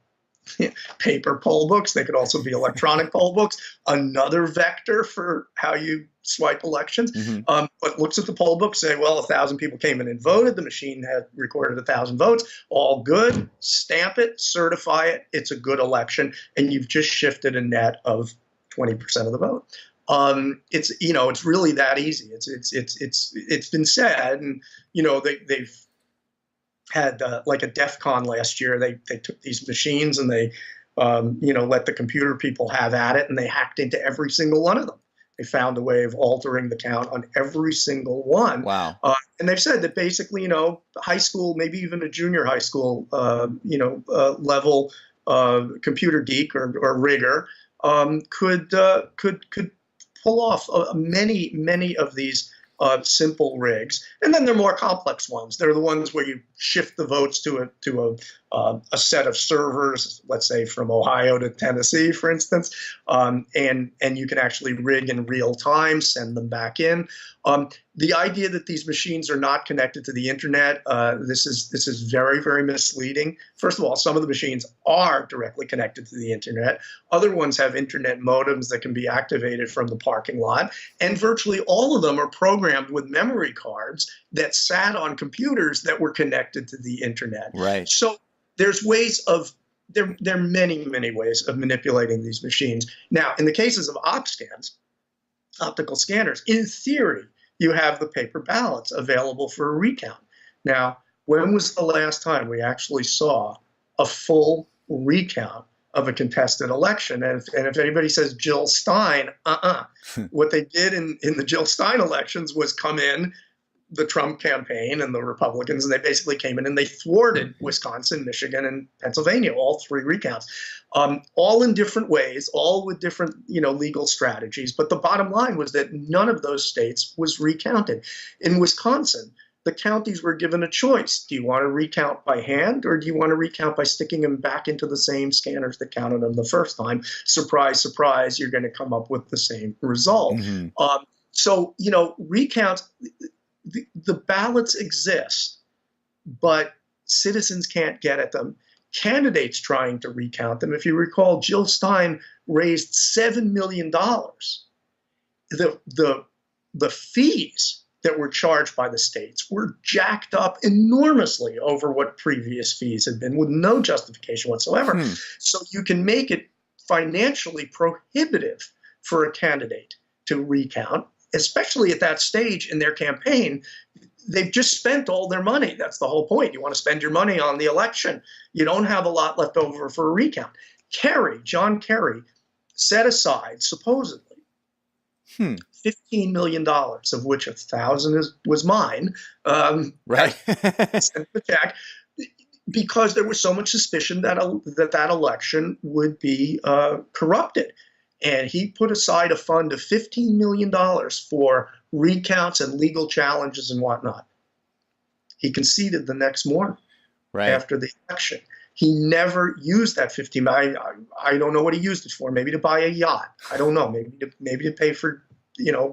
paper poll books. They could also be electronic poll books, another vector for how you swipe elections. But looks at the poll book, say, well, 1,000 people came in and voted. The machine had recorded 1,000 votes. All good. Stamp it, certify it. It's a good election. And you've just shifted a net of 20% of the vote. It's really that easy. It's been said, and they've had like a DEF CON last year. They took these machines and they let the computer people have at it, and they hacked into every single one of them. They found a way of altering the count on every single one. Wow. And they've said that basically, high school, maybe even a junior high school, level computer geek or rigger could pull off many of these simple rigs. And then there are more complex ones. They're the ones where you shift the votes to a set of servers, let's say from Ohio to Tennessee, for instance, and you can actually rig in real time, send them back in. The idea that these machines are not connected to the internet, this is very, very misleading. First of all, some of the machines are directly connected to the internet. Other ones have internet modems that can be activated from the parking lot, and virtually all of them are programmed with memory cards that sat on computers that were connected to the internet. Right. So there's ways of there are many ways of manipulating these machines. Now, in the cases of OpScans, optical scanners, in theory, you have the paper ballots available for a recount. Now, when was the last time we actually saw a full recount of a contested election? And if anybody says Jill Stein, what they did in the Jill Stein elections was come in, the Trump campaign and the Republicans, and they basically came in and they thwarted Wisconsin, Michigan, and Pennsylvania, all three recounts, all in different ways, all with different legal strategies. But the bottom line was that none of those states was recounted. In Wisconsin, the counties were given a choice. Do you want to recount by hand, or do you want to recount by sticking them back into the same scanners that counted them the first time? Surprise, surprise, you're going to come up with the same result. So, recounts, the ballots exist, but citizens can't get at them. Candidates trying to recount them. If you recall, Jill Stein raised $7 million. The fees that were charged by the states were jacked up enormously over what previous fees had been, with no justification whatsoever. So you can make it financially prohibitive for a candidate to recount, especially at that stage in their campaign. They've just spent all their money. That's the whole point. You want to spend your money on the election. You don't have a lot left over for a recount. John Kerry, set aside, supposedly, $15 million, of which 1,000 was mine. Right. Sent the check, because there was so much suspicion that that election would be corrupted. And he put aside a fund of $15 million for recounts and legal challenges and whatnot. He conceded the next morning after the election. He never used that $15 million. I don't know what he used it for. Maybe to buy a yacht. I don't know. Maybe to pay for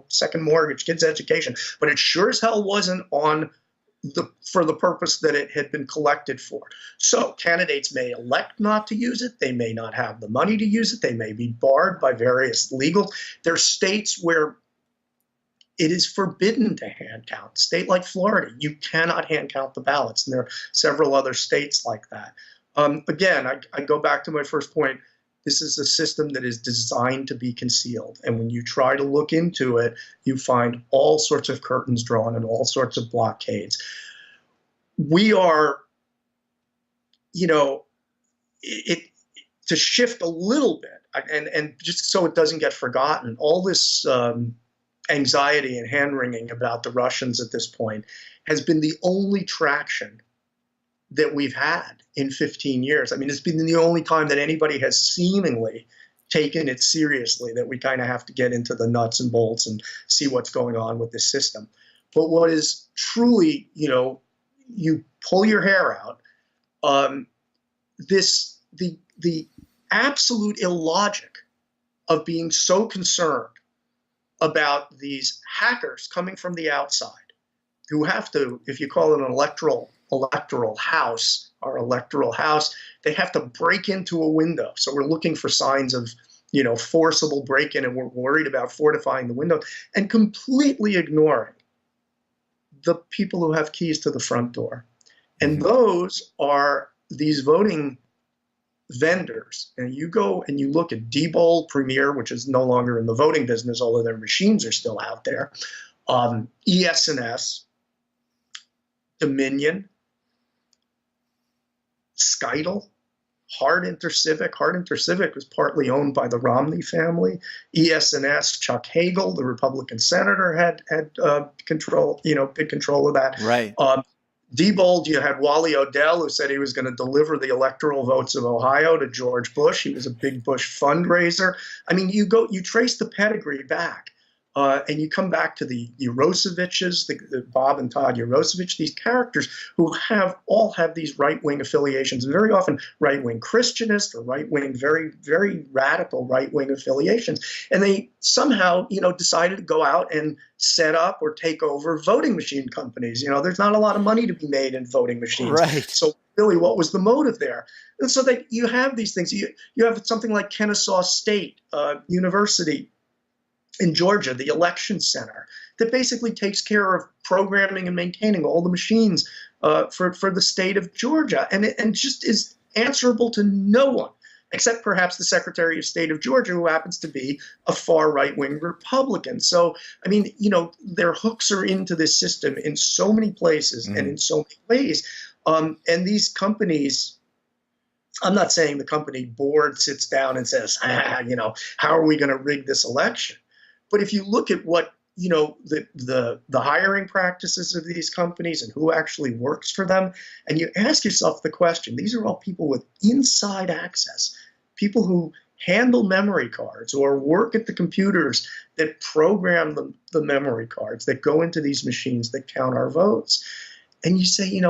second mortgage, kids' education, but it sure as hell wasn't for the purpose that it had been collected for. So candidates may elect not to use it. They may not have the money to use it. They may be barred by various legal. There are states where it is forbidden to hand count. State like Florida, you cannot hand count the ballots, and there are several other states like that. Again, I go back to my first point. This is a system that is designed to be concealed. And when you try to look into it, you find all sorts of curtains drawn and all sorts of blockades. We are, to shift a little bit, and just so it doesn't get forgotten, all this anxiety and hand-wringing about the Russians at this point has been the only traction that we've had in 15 years. I mean, it's been the only time that anybody has seemingly taken it seriously, that we kind of have to get into the nuts and bolts and see what's going on with this system. But what is truly, you pull your hair out, the absolute illogic of being so concerned about these hackers coming from the outside who have to, if you call it an electoral house, our electoral house, they have to break into a window. So we're looking for signs of, forcible break-in, and we're worried about fortifying the window, and completely ignoring the people who have keys to the front door. And those are these voting vendors. And you go and you look at Diebold, Premier, which is no longer in the voting business, although their machines are still out there, ES&S, Dominion, Skytle, Hard Intercivic. Hard Intercivic was partly owned by the Romney family. ES&S, Chuck Hagel, the Republican senator, had control, big control of that. Right. Diebold, you had Wally Odell, who said he was going to deliver the electoral votes of Ohio to George Bush. He was a big Bush fundraiser. I mean, you trace the pedigree back. And you come back to the Uroseviches, the Bob and Todd Urosevich, these characters who all have these right-wing affiliations, and very often right-wing Christianist or right-wing, very, very radical right-wing affiliations. And they somehow, decided to go out and set up or take over voting machine companies. There's not a lot of money to be made in voting machines. Right. So really, what was the motive there? And so that you have these things. You have something like Kennesaw State University in Georgia, the election center, that basically takes care of programming and maintaining all the machines for the state of Georgia, and just is answerable to no one, except perhaps the Secretary of State of Georgia, who happens to be a far right-wing Republican. So, I mean, their hooks are into this system in so many places and in so many ways. And these companies, I'm not saying the company board sits down and says, how are we going to rig this election? But if you look at what, the hiring practices of these companies and who actually works for them, and you ask yourself the question, these are all people with inside access, people who handle memory cards or work at the computers that program the memory cards that go into these machines that count our votes. And you say,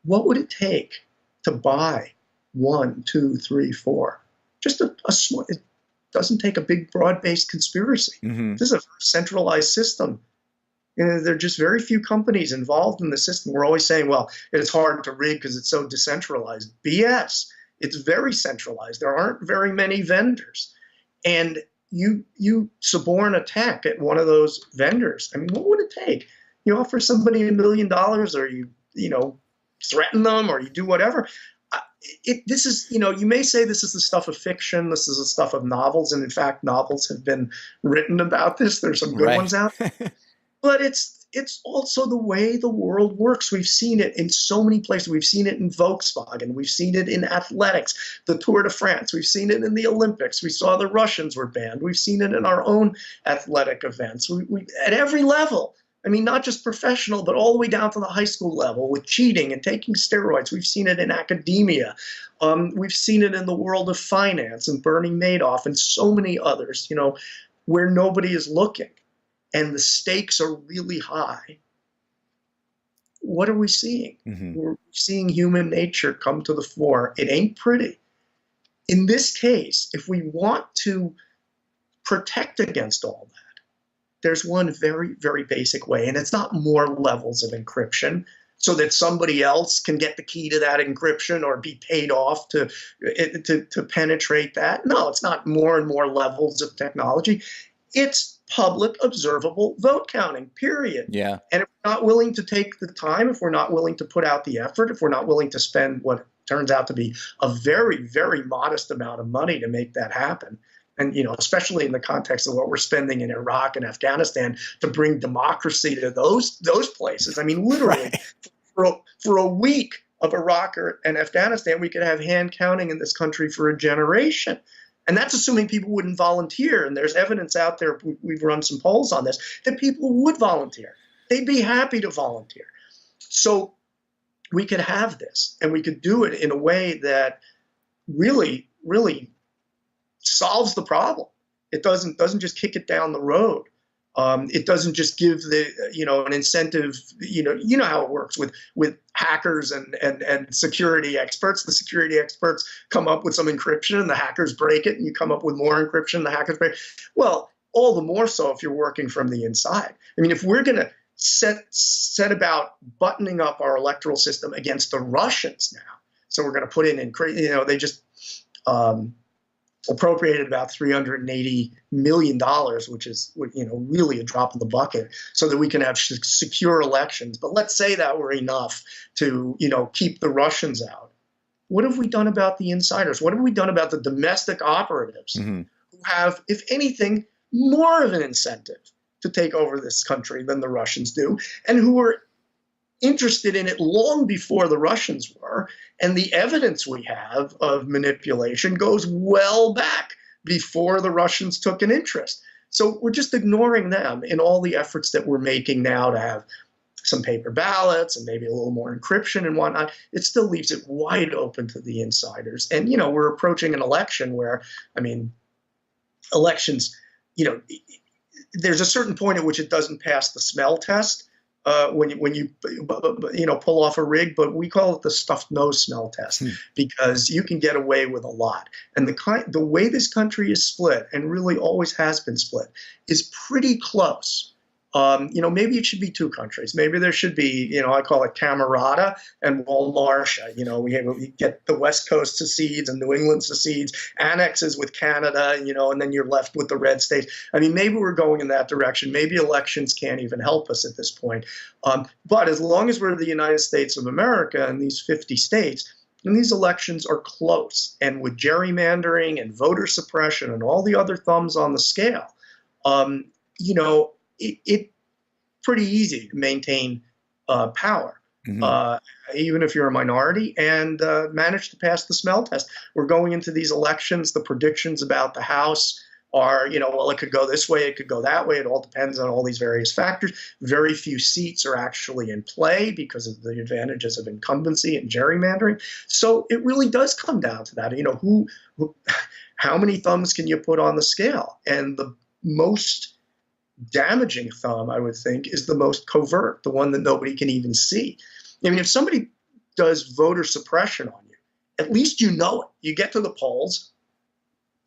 what would it take to buy 1, 2, 3, 4? Just a small. Doesn't take a big, broad-based conspiracy. This is a centralized system. There are just very few companies involved in the system. We're always saying, well, it's hard to rig because it's so decentralized. BS. It's very centralized. There aren't very many vendors. And you suborn a tech at one of those vendors. I mean, what would it take? You offer somebody $1 million, or you threaten them, or you do whatever. This is, you may say this is the stuff of fiction. This is the stuff of novels. And in fact, novels have been written about this. There's some good ones out. But it's also the way the world works. We've seen it in so many places. We've seen it in Volkswagen. We've seen it in athletics, the Tour de France. We've seen it in the Olympics. We saw the Russians were banned. We've seen it in our own athletic events. We at every level. I mean, not just professional, but all the way down to the high school level with cheating and taking steroids. We've seen it in academia. We've seen it in the world of finance and Bernie Madoff and so many others, where nobody is looking and the stakes are really high. What are we seeing? We're seeing human nature come to the fore. It ain't pretty. In this case, if we want to protect against all that, there's one very, very basic way, and it's not more levels of encryption so that somebody else can get the key to that encryption or be paid off to penetrate that. No, it's not more and more levels of technology. It's public observable vote counting, period. Yeah. And if we're not willing to take the time, if we're not willing to put out the effort, if we're not willing to spend what turns out to be a very, very modest amount of money to make that happen, and especially in the context of what we're spending in Iraq and Afghanistan to bring democracy to those places. I mean, literally, right. for a week of Iraq and Afghanistan, we could have hand counting in this country for a generation. And that's assuming people wouldn't volunteer. And there's evidence out there, we've run some polls on this, that people would volunteer. They'd be happy to volunteer. So we could have this, and we could do it in a way that really, really solves the problem. It doesn't just kick it down the road. It doesn't just give an incentive. You know how it works with hackers and security experts. The security experts come up with some encryption, and the hackers break it, and you come up with more encryption, and the hackers break it. Well, all the more so if you're working from the inside. I mean, if we're going to set about buttoning up our electoral system against the Russians now, so we're going to put in they just appropriated about $380 million, which is really a drop in the bucket, so that we can have secure elections. But let's say that were enough to keep the Russians out. What have we done about the insiders? What have we done about the domestic operatives who have, if anything, more of an incentive to take over this country than the Russians do, and who are interested in it long before the Russians were? And the evidence we have of manipulation goes well back before the Russians took an interest. So we're just ignoring them in all the efforts that we're making now to have some paper ballots and maybe a little more encryption and whatnot. It still leaves it wide open to the insiders. And, we're approaching an election where, elections, there's a certain point at which it doesn't pass the smell test. When you pull off a rig, but we call it the stuffed nose smell test, because you can get away with a lot. And the way this country is split, and really always has been split, is pretty close. Maybe it should be two countries. Maybe there should be, I call it Camerata and Walmarsha. We get the West Coast secedes and New England secedes, annexes with Canada, and then you're left with the red states. I mean, maybe we're going in that direction. Maybe elections can't even help us at this point. But as long as we're the United States of America and these 50 states, and these elections are close, and with gerrymandering and voter suppression and all the other thumbs on the scale, it's pretty easy to maintain power, even if you're a minority, and manage to pass the smell test. We're going into these elections. The predictions about the House are, it could go this way, it could go that way. It all depends on all these various factors. Very few seats are actually in play because of the advantages of incumbency and gerrymandering. So it really does come down to that. How many thumbs can you put on the scale? And the most damaging thumb, I would think, is the most covert, the one that nobody can even see. I mean, if somebody does voter suppression on you, at least you know it. You get to the polls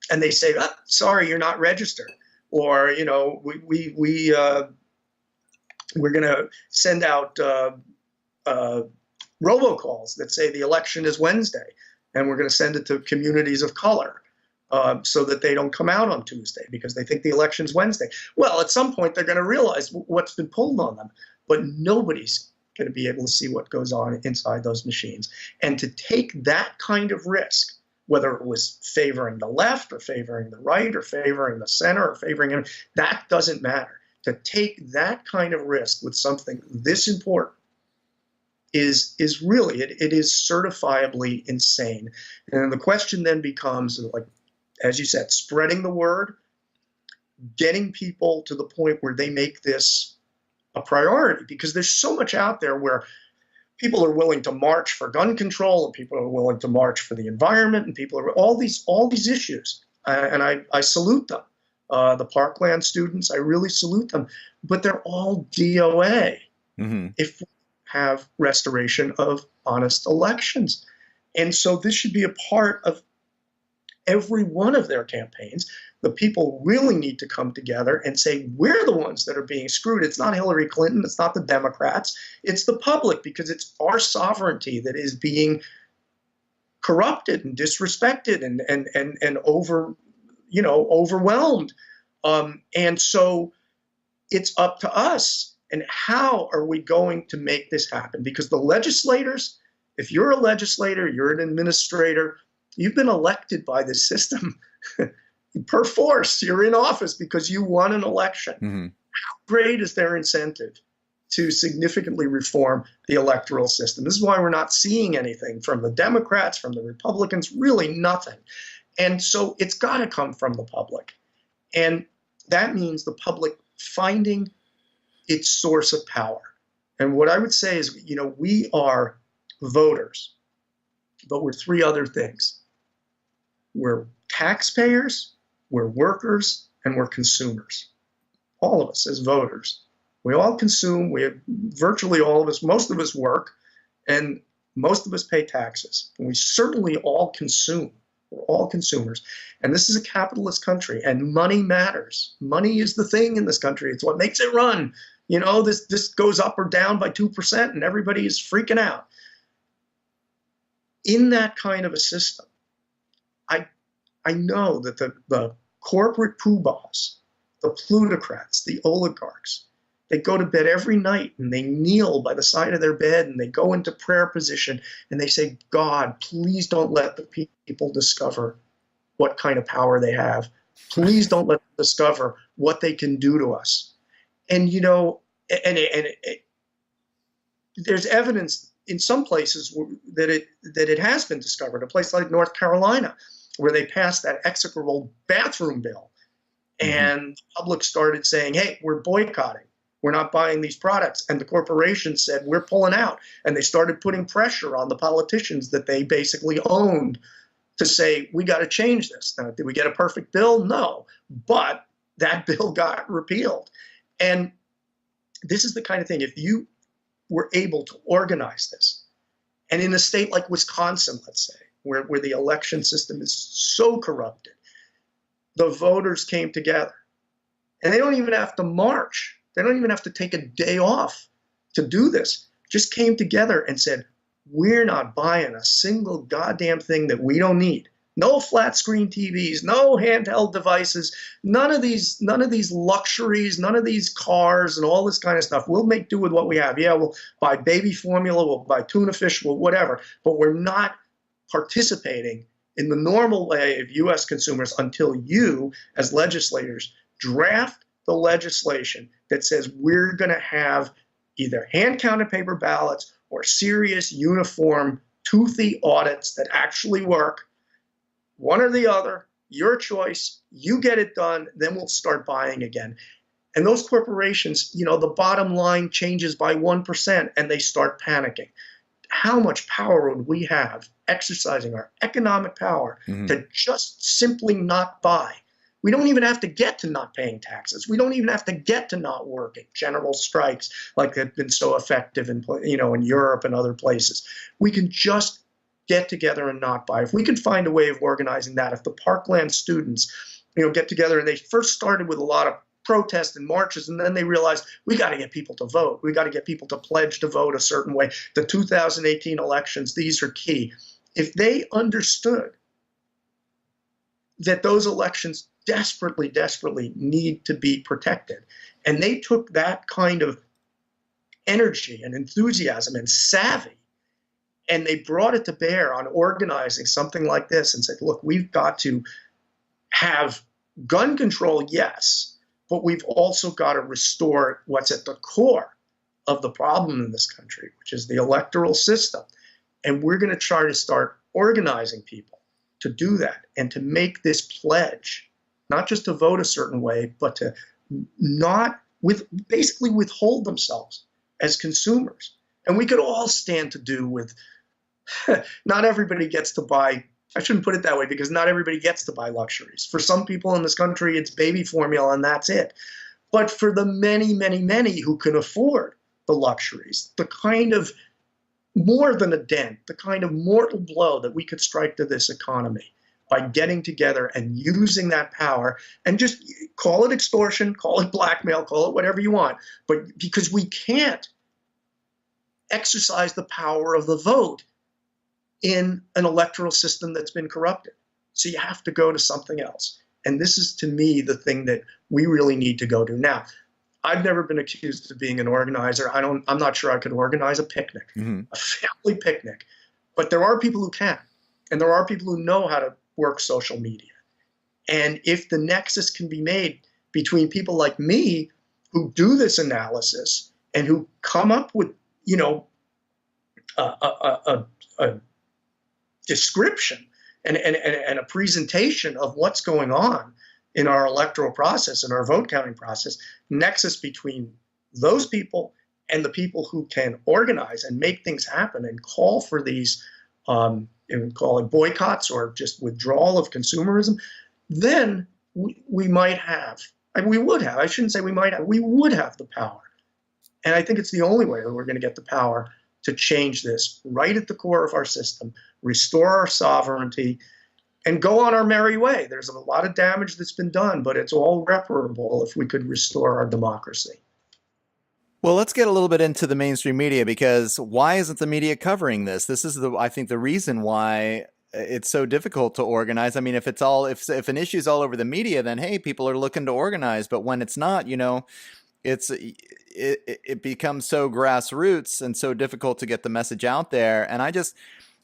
and they say, sorry, you're not registered. Or, we're going to send out robocalls that say the election is Wednesday, and we're going to send it to communities of color. So that they don't come out on Tuesday because they think the election's Wednesday. Well, at some point, they're going to realize what's been pulled on them, but nobody's going to be able to see what goes on inside those machines. And to take that kind of risk, whether it was favoring the left or favoring the right or favoring the center or favoring that doesn't matter. To take that kind of risk with something this important is really, it is certifiably insane. And the question then becomes, as you said, spreading the word, getting people to the point where they make this a priority, because there's so much out there where people are willing to march for gun control, and people are willing to march for the environment, and people are all these issues, and I salute them. The Parkland students, I really salute them, but they're all DOA. If we have restoration of honest elections, and so this should be a part of every one of their campaigns. the people really need to come together and say, we're the ones that are being screwed. It's not Hillary Clinton. It's not the Democrats. It's the public, because it's our sovereignty that is being corrupted and disrespected and overwhelmed. And so it's up to us. And how are we going to make this happen? Because the legislators, if you're a legislator, you're an administrator, you've been elected by this system. Per force, you're in office because you won an election. Mm-hmm. How great is their incentive to significantly reform the electoral system? This is why we're not seeing anything from the Democrats, from the Republicans, really nothing. And so it's got to come from the public. And that means the public finding its source of power. And what I would say is, we are voters, but we're three other things. We're taxpayers, we're workers, and we're consumers. All of us as voters. We all consume, virtually all of us, most of us work, and most of us pay taxes. And we certainly all consume. We're all consumers. And this is a capitalist country, and money matters. Money is the thing in this country. It's what makes it run. This goes up or down by 2%, and everybody is freaking out. In that kind of a system, I know that the corporate poobahs, the plutocrats, the oligarchs, they go to bed every night and they kneel by the side of their bed and they go into prayer position and they say, God, please don't let the people discover what kind of power they have. Please don't let them discover what they can do to us. And, there's evidence in some places that it has been discovered. A place like North Carolina, where they passed that execrable bathroom bill, and the public started saying, hey, we're boycotting. We're not buying these products. And the corporations said, we're pulling out. And they started putting pressure on the politicians that they basically owned to say, we got to change this. Now, did we get a perfect bill? No. But that bill got repealed. And this is the kind of thing, if you were able to organize this, and in a state like Wisconsin, let's say, where the election system is so corrupted, the voters came together. And they don't even have to march. They don't even have to take a day off to do this. Just came together and said, we're not buying a single goddamn thing that we don't need. No flat screen TVs, no handheld devices, none of these luxuries, none of these cars and all this kind of stuff. We'll make do with what we have. Yeah, we'll buy baby formula, we'll buy tuna fish, whatever. But we're not participating in the normal way of U.S. consumers until you, as legislators, draft the legislation that says we're going to have either hand-counted paper ballots or serious, uniform, toothy audits that actually work. One or the other, your choice, you get it done, then we'll start buying again. And those corporations, the bottom line changes by 1% and they start panicking. How much power would we have exercising our economic power to just simply not buy? We don't even have to get to not paying taxes. We don't even have to get to not working. General strikes like have been so effective in Europe and other places. We can just get together and not buy. If we can find a way of organizing that, if the Parkland students, get together, and they first started with a lot of protests and marches, and then they realized we got to get people to vote. We got to get people to pledge to vote a certain way. The 2018 elections, these are key. If they understood that those elections desperately, desperately need to be protected, and they took that kind of energy and enthusiasm and savvy, and they brought it to bear on organizing something like this and said, look, we've got to have gun control, yes, but we've also got to restore what's at the core of the problem in this country, which is the electoral system. And we're going to try to start organizing people to do that and to make this pledge, not just to vote a certain way, but to basically withhold themselves as consumers. And we could all stand to do with, not everybody gets to buy, I shouldn't put it that way, because not everybody gets to buy luxuries. For some people in this country, it's baby formula and that's it. But for the many, many, many who can afford the luxuries, the kind of more than a dent, the kind of mortal blow that we could strike to this economy by getting together and using that power, and just call it extortion, call it blackmail, call it whatever you want. But because we can't exercise the power of the vote in an electoral system that's been corrupted. So you have to go to something else. And this is, to me, the thing that we really need to go to. Now, I've never been accused of being an organizer. I'm not sure I could organize a picnic, a family picnic. But there are people who can. And there are people who know how to work social media. And if the nexus can be made between people like me who do this analysis and who come up with, a description and a presentation of what's going on in our electoral process and our vote counting process, nexus between those people and the people who can organize and make things happen and call for these, call it boycotts or just withdrawal of consumerism, then we might have, and we would have, I shouldn't say we might have, we would have the power. And I think it's the only way that we're going to get the power to change this right at the core of our system, restore our sovereignty, and go on our merry way. There's a lot of damage that's been done, but it's all reparable if we could restore our democracy. Well, let's get a little bit into the mainstream media, because why isn't the media covering this? This is I think the reason why it's so difficult to organize. I mean, if if an issue's all over the media, then hey, people are looking to organize. But when it's not, it becomes so grassroots and so difficult to get the message out there. And I just,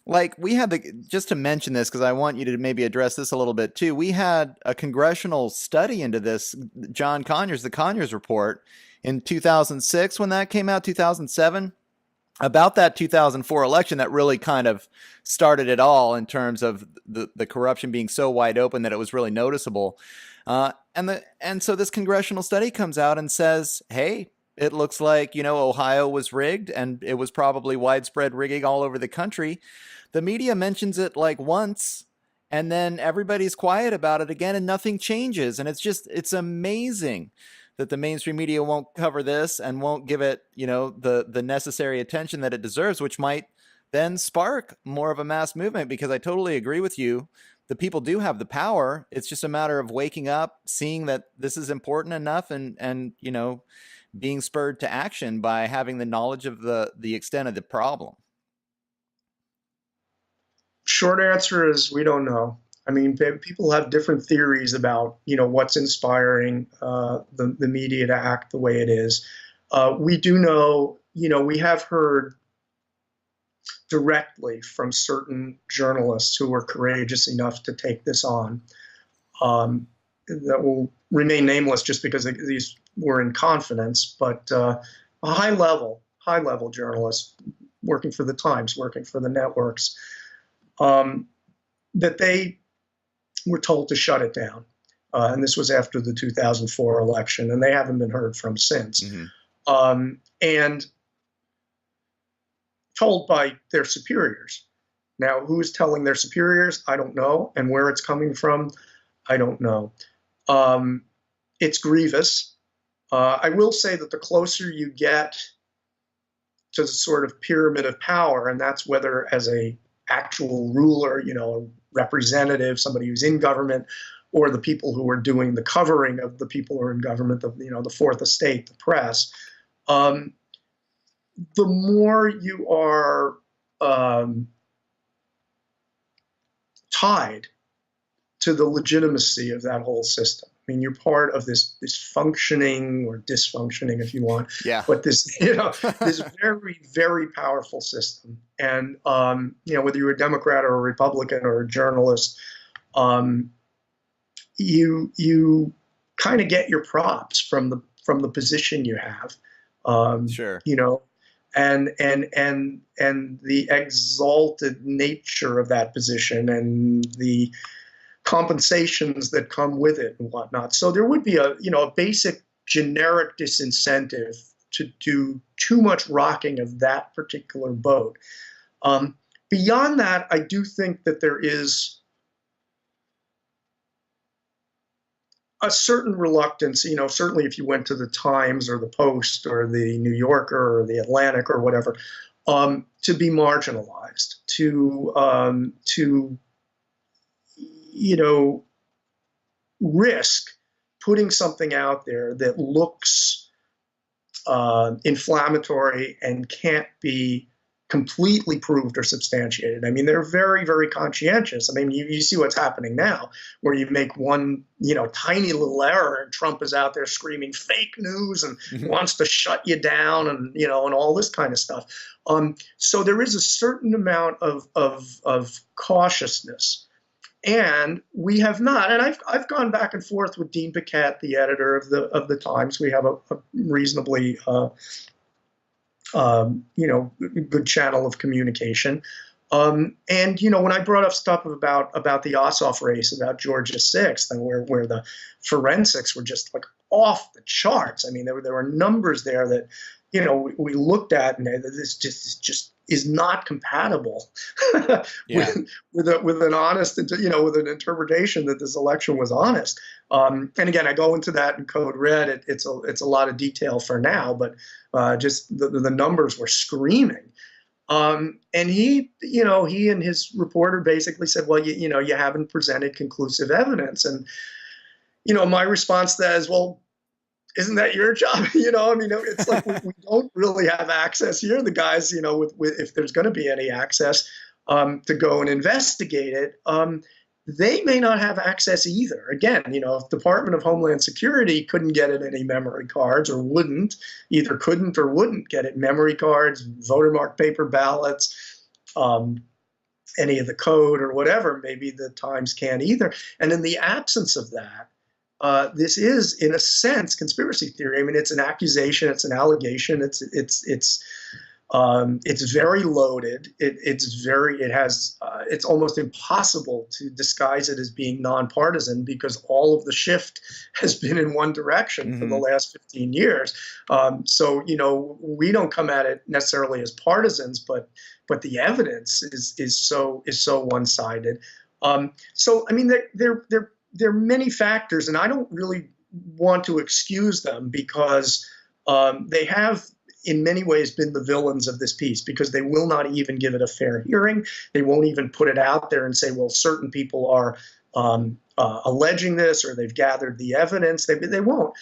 like, we had just to mention this, because I want you to maybe address this a little bit too. We had a congressional study into this, John Conyers, the Conyers report in 2006, when that came out, 2007, about that 2004 election that really kind of started it all in terms of the corruption being so wide open that it was really noticeable. And so this congressional study comes out and says, hey, it looks like, Ohio was rigged, and it was probably widespread rigging all over the country. The media mentions it like once, and then everybody's quiet about it again, and nothing changes. And it's amazing that the mainstream media won't cover this and won't give it, the necessary attention that it deserves, which might then spark more of a mass movement, because I totally agree with you. The people do have the power. It's just a matter of waking up, seeing that this is important enough, and being spurred to action by having the knowledge of the extent of the problem. Short answer is we don't know. I mean, people have different theories about, what's inspiring the media to act the way it is. We do know, we have heard directly from certain journalists who were courageous enough to take this on, that will remain nameless just because these were in confidence, but a high level journalists working for the Times, working for the networks, that they were told to shut it down. And this was after the 2004 election, and they haven't been heard from since. Mm-hmm. And told by their superiors. Now, who is telling their superiors? I don't know. And where it's coming from, I don't know. It's grievous. I will say that the closer you get to the sort of pyramid of power, and that's whether as a actual ruler, a representative, somebody who's in government, or the people who are doing the covering of the people who are in government, the fourth estate, the press, the more you are tied to the legitimacy of that whole system. I mean, you're part of this functioning, or dysfunctioning, if you want. Yeah. But this, this very, very powerful system. And whether you're a Democrat or a Republican or a journalist, you kind of get your props from the position you have. Sure. And the exalted nature of that position, and the compensations that come with it and whatnot. So there would be a basic generic disincentive to do too much rocking of that particular boat. Beyond that, I do think that there is a certain reluctance, certainly if you went to the Times or the Post or the New Yorker or the Atlantic or whatever, to be marginalized, to you know, risk putting something out there that looks inflammatory and can't be completely proved or substantiated. I mean, they're very, very conscientious. I mean, you see what's happening now, where you make one, tiny little error, and Trump is out there screaming fake news and wants to shut you down, and and all this kind of stuff. So there is a certain amount of cautiousness. And we have not, and I've gone back and forth with Dean Paquette, the editor of the Times. We have a reasonably good channel of communication. And when I brought up stuff about the Ossoff race, about Georgia 6th, and where the forensics were just like off the charts. I mean, there were numbers there that we looked at, and this just is not compatible with an honest, with an interpretation that this election was honest. And again, I go into that in Code Red. It's a lot of detail for now, but just the numbers were screaming. And he and his reporter basically said, well, you haven't presented conclusive evidence. And my response to that is, well, isn't that your job? It's like we don't really have access here. The guys, with if there's going to be any access to go and investigate it, they may not have access either. Again, if the Department of Homeland Security couldn't get at any memory cards, or either couldn't or wouldn't get at memory cards, voter marked paper ballots, any of the code or whatever, maybe the Times can't either. And in the absence of that, this is, in a sense, conspiracy theory. I mean, it's an accusation, it's an allegation, it's very loaded. It's almost impossible to disguise it as being nonpartisan, because all of the shift has been in one direction for the last 15 years. So we don't come at it necessarily as partisans, but the evidence is so one-sided. So I mean, there are many factors, and I don't really want to excuse them, because they have in many ways been the villains of this piece, because they will not even give it a fair hearing. They won't even put it out there and say, well, certain people are alleging this, or they've gathered the evidence. They won't.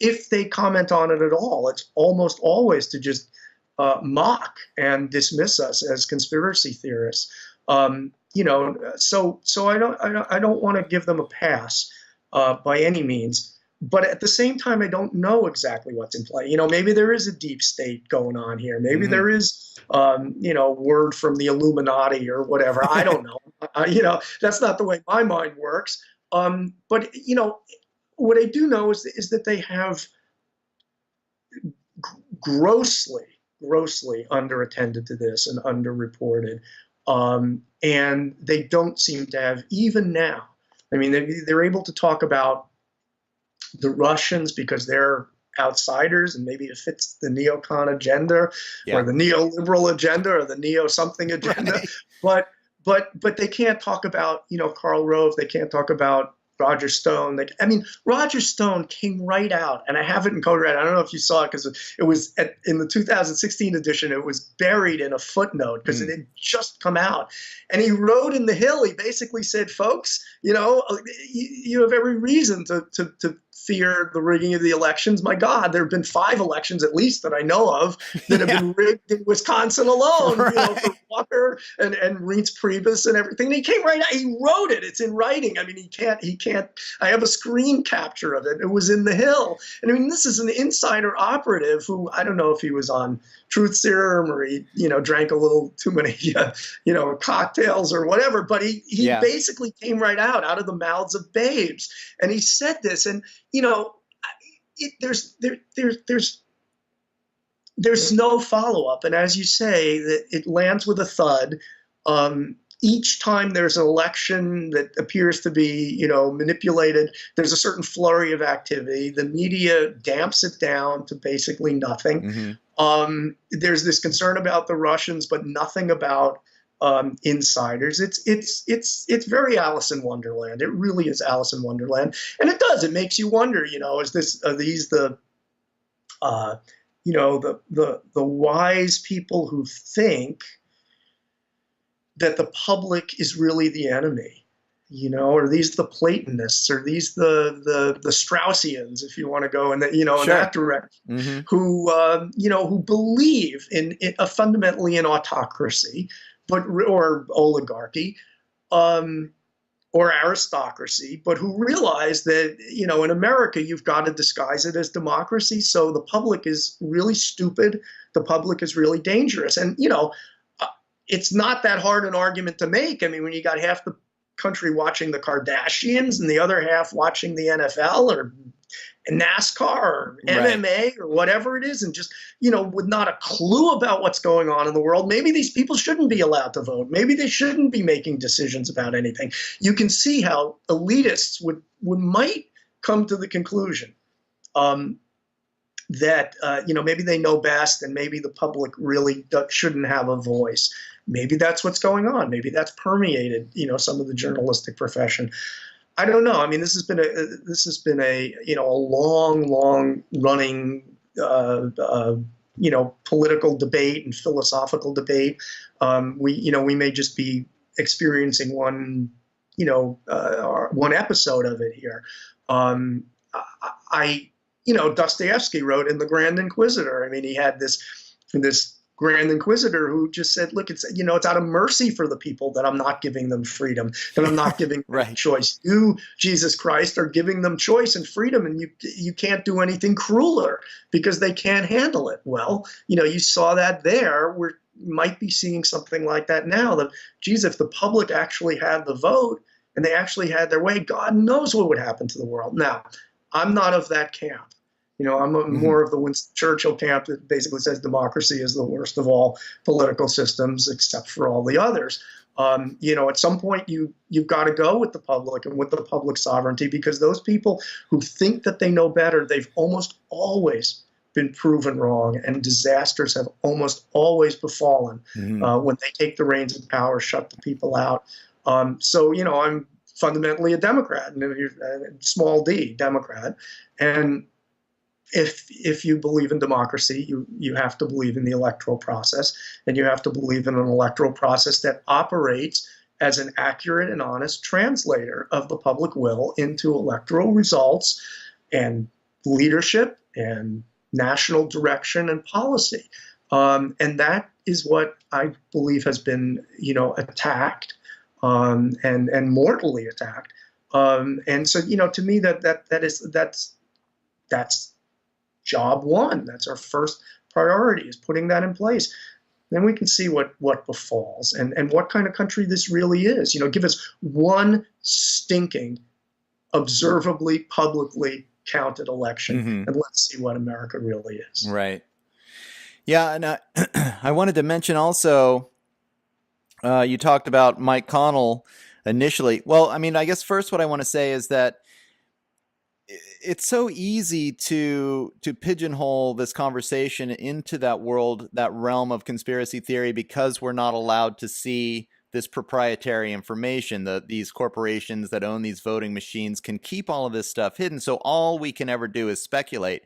If they comment on it at all, it's almost always to just mock and dismiss us as conspiracy theorists. So I don't want to give them a pass by any means. But at the same time, I don't know exactly what's in play. Maybe there is a deep state going on here. Maybe there is, word from the Illuminati or whatever. I don't know. That's not the way my mind works. But what I do know is that they have grossly underattended to this and underreported. And they don't seem to have, even now. I mean, they're able to talk about the Russians because they're outsiders, and maybe it fits the neocon agenda, or the neoliberal agenda, or the neo-something agenda. Right. But they can't talk about, Karl Rove. They can't talk about Roger Stone. Roger Stone came right out, and I have it in Code Red. I don't know if you saw it, because it was in the 2016 edition. It was buried in a footnote because it had just come out. And he wrote in the Hill, he basically said, folks, you have every reason to fear the rigging of the elections. My God, there have been 5 elections at least that I know of that have been rigged in Wisconsin alone, right. For Walker and Reince Priebus and everything. And he came right out. He wrote it. It's in writing. I mean, he can't. I have a screen capture of it. It was in the Hill. And I mean, this is an insider operative who, I don't know if he was on Truth Serum, or he, drank a little too many, cocktails or whatever. But he basically came right out of the mouths of babes, and he said this. And there's no follow up. And as you say, that it lands with a thud. Each time there's an election that appears to be, manipulated, there's a certain flurry of activity. The media damps it down to basically nothing. There's this concern about the Russians, but nothing about insiders. It's very Alice in Wonderland. It really is Alice in Wonderland, and it makes you wonder. Are these the wise people who think that the public is really the enemy. Are these the Platonists? Are these the Straussians, if you want to go in that, in that direction, Mm-hmm. who believe in fundamentally in autocracy, or oligarchy, or aristocracy, but who realize that, in America, you've got to disguise it as democracy. So the public is really stupid. The public is really dangerous. And, it's not that hard an argument to make. I mean, when you got half the country watching the Kardashians and the other half watching the NFL or NASCAR or MMA or whatever it is, and just, with not a clue about what's going on in the world, maybe these people shouldn't be allowed to vote. Maybe they shouldn't be making decisions about anything. You can see how elitists might come to the conclusion that, maybe they know best and maybe the public really shouldn't have a voice. Maybe that's what's going on. Maybe that's permeated, some of the journalistic profession. I don't know. I mean, this has been a long running political debate and philosophical debate. We may just be experiencing one episode of it here. Dostoevsky wrote in The Grand Inquisitor. I mean, he had this Grand Inquisitor who just said, look, it's out of mercy for the people that I'm not giving them freedom, that I'm not giving them choice. You, Jesus Christ, are giving them choice and freedom, and you can't do anything crueler because they can't handle it. Well, you saw that there. We might be seeing something like that now. That, geez, if the public actually had the vote and they actually had their way, God knows what would happen to the world. Now, I'm not of that camp. I'm more of the Winston Churchill camp that basically says democracy is the worst of all political systems except for all the others. At some point you've got to go with the public and with the public sovereignty, because those people who think that they know better, they've almost always been proven wrong, and disasters have almost always befallen when they take the reins of power, shut the people out. So I'm fundamentally a Democrat, and small d Democrat, and if you believe in democracy, you have to believe in the electoral process, and you have to believe in an electoral process that operates as an accurate and honest translator of the public will into electoral results and leadership and national direction and policy. And that is what I believe has been, attacked and mortally attacked. And so, to me, that's job one. That's our first priority, is putting that in place. Then we can see what befalls and what kind of country this really is. Give us one stinking, observably, publicly counted election, and let's see what America really is. Right. Yeah, and I wanted to mention also, you talked about Mike Connell initially. Well, I mean, I guess first what I want to say is that it's so easy to pigeonhole this conversation into that world, that realm of conspiracy theory, because we're not allowed to see this proprietary information. These corporations that own these voting machines can keep all of this stuff hidden, so all we can ever do is speculate.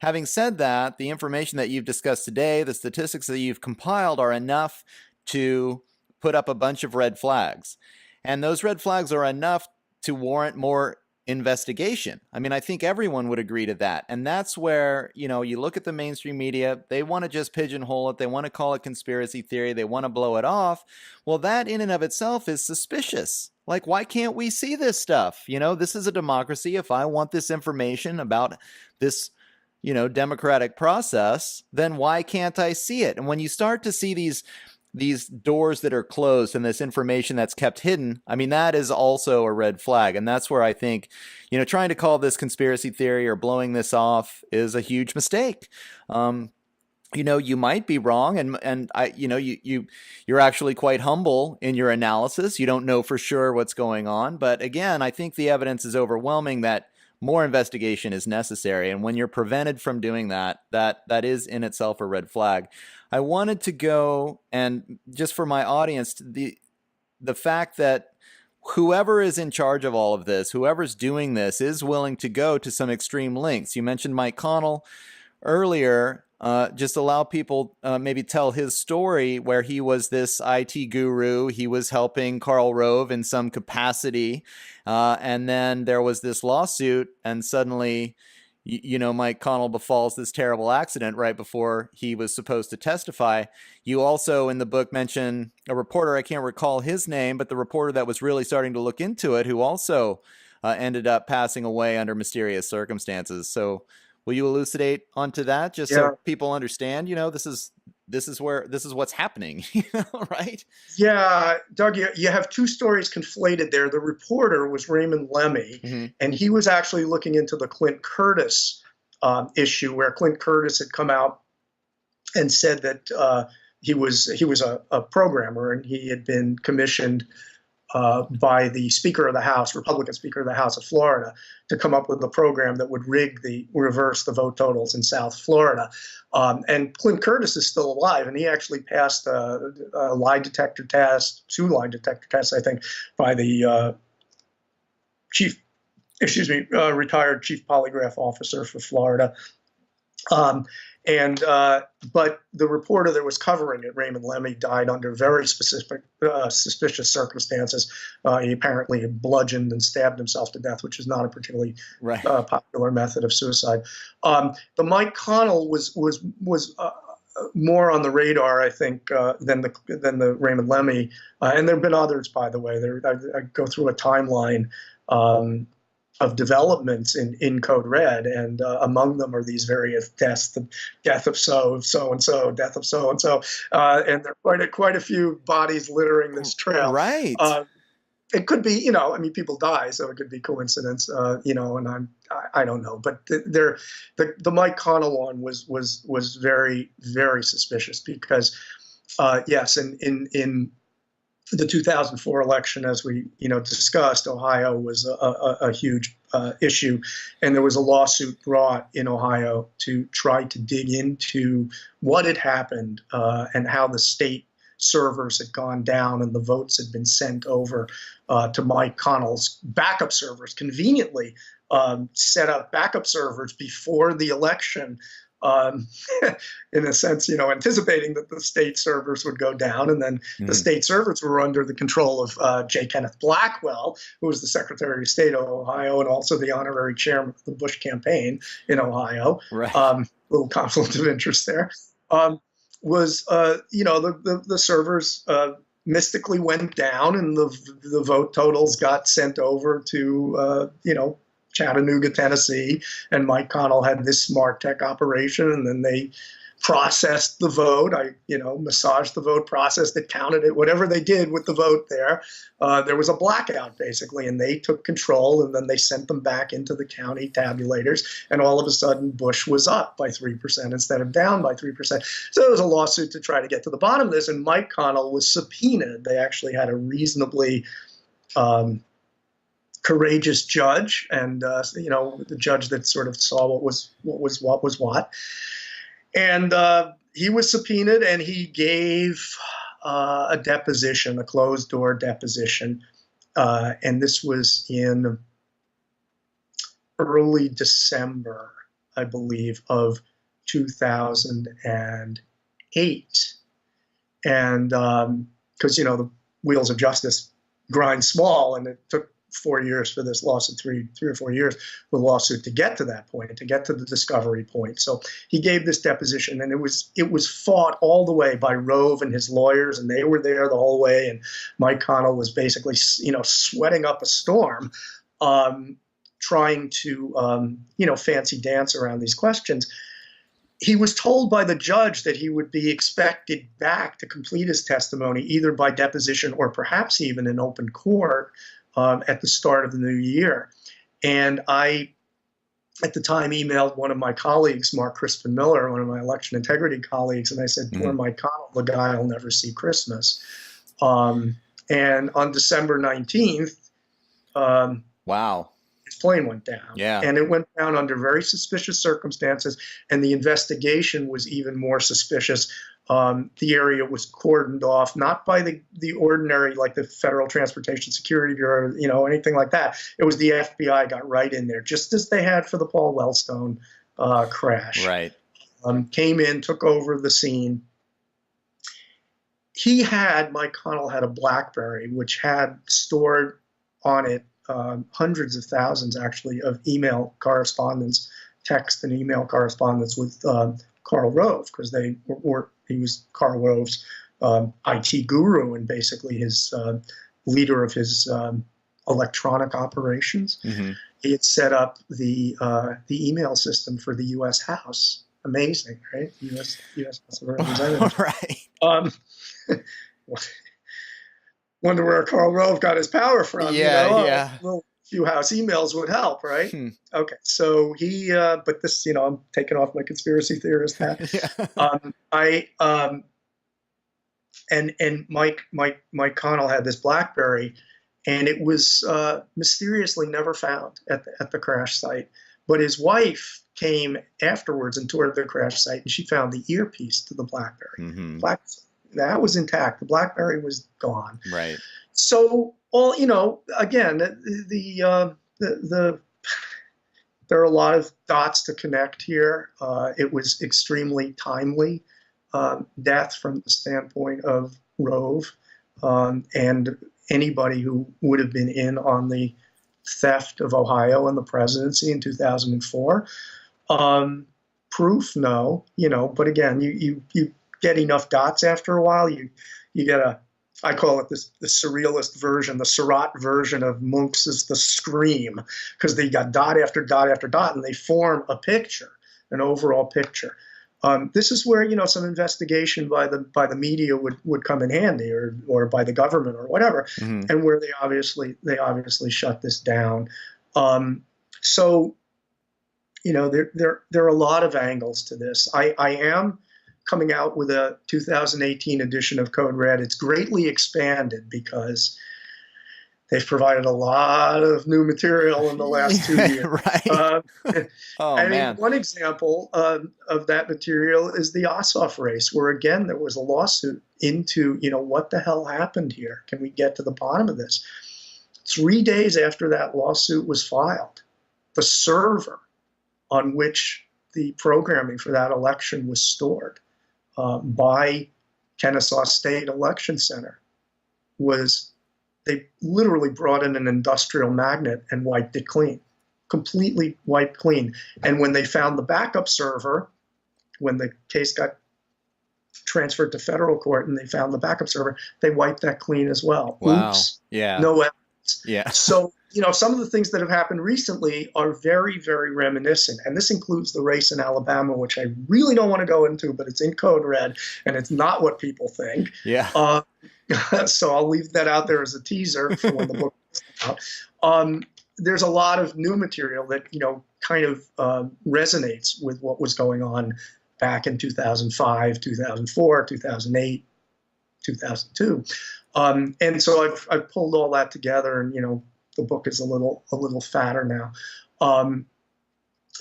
Having said that, the information that you've discussed today, the statistics that you've compiled, are enough to put up a bunch of red flags. And those red flags are enough to warrant more investigation. I mean, I think everyone would agree to that. And that's where, you look at the mainstream media, they want to just pigeonhole it. They want to call it conspiracy theory. They want to blow it off. Well, that in and of itself is suspicious. Like, why can't we see this stuff? This is a democracy. If I want this information about this, democratic process, then why can't I see it? And when you start to see these doors that are closed and this information that's kept hidden, I mean, that is also a red flag. And that's where I think, trying to call this conspiracy theory or blowing this off is a huge mistake. You might be wrong, and you're actually quite humble in your analysis. You don't know for sure what's going on. But again, I think the evidence is overwhelming that more investigation is necessary. And when you're prevented from doing that is in itself a red flag. I wanted to go, and just for my audience, the fact that whoever is in charge of all of this, whoever's doing this, is willing to go to some extreme lengths. You mentioned Mike Connell earlier. just allow people maybe tell his story where he was this IT guru. He was helping Karl Rove in some capacity. And then there was this lawsuit, and suddenly, Mike Connell befalls this terrible accident right before he was supposed to testify. You also in the book mention a reporter, I can't recall his name, but the reporter that was really starting to look into it, who also ended up passing away under mysterious circumstances. So will you elucidate onto that just Yeah. so people understand, this is what's happening, right? Yeah, Doug, you have two stories conflated there. The reporter was Raymond Lemmy, and he was actually looking into the Clint Curtis issue, where Clint Curtis had come out and said that he was a programmer, and he had been commissioned by the Speaker of the House, Republican Speaker of the House of Florida, to come up with a program that would reverse the vote totals in South Florida. And Clint Curtis is still alive, and he actually passed a lie detector test, two lie detector tests, I think, by the retired chief polygraph officer for Florida. But the reporter that was covering it, Raymond Lemmy, died under very specific, suspicious circumstances. He apparently had bludgeoned and stabbed himself to death, which is not a particularly popular method of suicide. The Mike Connell was more on the radar, I think, than the Raymond Lemmy, and there have been others, by the way. I go through a timeline of developments in Code Red, and among them are these various deaths: the death of so and so, death of so and so, and there are quite a few bodies littering this trail. Right. It could be, people die, so it could be coincidence, and I don't know, but the Mike Connell one was very, very suspicious because, yes, in the 2004 election, as we discussed, Ohio was a huge issue, and there was a lawsuit brought in Ohio to try to dig into what had happened and how the state servers had gone down and the votes had been sent over to Mike Connell's backup servers, conveniently set up backup servers before the election. In a sense, anticipating that the state servers would go down, and then the state servers were under the control of J. Kenneth Blackwell, who was the Secretary of State of Ohio and also the honorary chairman of the Bush campaign in Ohio. Right. Little conflict of interest there. The servers mystically went down, and the vote totals got sent over to Chattanooga, Tennessee, and Mike Connell had this smart tech operation, and then they processed the vote. Massaged the vote, processed it, counted it, whatever they did with the vote there. There was a blackout, basically, and they took control, and then they sent them back into the county tabulators, and all of a sudden Bush was up by 3% instead of down by 3%. So there was a lawsuit to try to get to the bottom of this, and Mike Connell was subpoenaed. They actually had a reasonably courageous judge, and the judge that sort of saw what was what. And he was subpoenaed, and he gave a deposition, a closed-door deposition, and this was in early December, I believe, of 2008. And because the wheels of justice grind small, and it took 4 years for this lawsuit, three or 4 years for the lawsuit to get to that point and to get to the discovery point. So he gave this deposition, and it was fought all the way by Rove and his lawyers, and they were there the whole way. And Mike Connell was basically, sweating up a storm, trying to, fancy dance around these questions. He was told by the judge that he would be expected back to complete his testimony, either by deposition or perhaps even in open court, at the start of the new year. And I, at the time, emailed one of my colleagues, Mark Crispin Miller, one of my election integrity colleagues, and I said, poor Mike Connell, the guy will never see Christmas. And on December 19th, wow, his plane went down. Yeah. And it went down under very suspicious circumstances, and the investigation was even more suspicious. The area was cordoned off, not by the ordinary, like the Federal Transportation Security Bureau, anything like that. It was the FBI got right in there, just as they had for the Paul Wellstone crash. Right. came in, took over the scene. Mike Connell had a BlackBerry, which had stored on it hundreds of thousands, actually, of email correspondence, text and email correspondence with Karl Rove, because he was Karl Rove's IT guru and basically his leader of his electronic operations. Mm-hmm. He had set up the email system for the U.S. House. Amazing, right? U.S. House of Representatives. Right. Wonder where Karl Rove got his power from. Yeah, yeah. A few House emails would help, right? Okay, so he, but this, I'm taking off my conspiracy theorist hat. Yeah. And Mike Connell had this BlackBerry, and it was mysteriously never found at the crash site. But his wife came afterwards and toured the crash site, and she found the earpiece to the BlackBerry. Mm-hmm. That was intact. The BlackBerry was gone. Right. So again, there are a lot of dots to connect here. It was extremely timely death from the standpoint of Rove, and anybody who would have been in on the theft of Ohio and the presidency in 2004. Proof, no, but again, you get enough dots after a while, you get I call it the surrealist version, the Surratt version of Munch's The Scream, because they got dot after dot after dot, and they form a picture, an overall picture. This is where some investigation by the media would come in handy, or by the government or whatever, mm-hmm. and where they obviously shut this down. So there are a lot of angles to this. I am coming out with a 2018 edition of Code Red. It's greatly expanded because they've provided a lot of new material in the last 2 years. Right. Man. One example of that material is the Ossoff race, where again there was a lawsuit into what the hell happened here? Can we get to the bottom of this? 3 days after that lawsuit was filed, the server on which the programming for that election was stored by Kennesaw State Election Center they literally brought in an industrial magnet and wiped it clean, completely wiped clean. And when they found the backup server, when the case got transferred to federal court and they found the backup server, they wiped that clean as well. Wow. Oops. Yeah. No evidence. Yeah. So, some of the things that have happened recently are very, very reminiscent. And this includes the race in Alabama, which I really don't want to go into, but it's in Code Red, and it's not what people think. Yeah. So I'll leave that out there as a teaser for when the book comes out. There's a lot of new material that, kind of resonates with what was going on back in 2005, 2004, 2008, 2002. And so I've pulled all that together, and, the book is a little fatter now.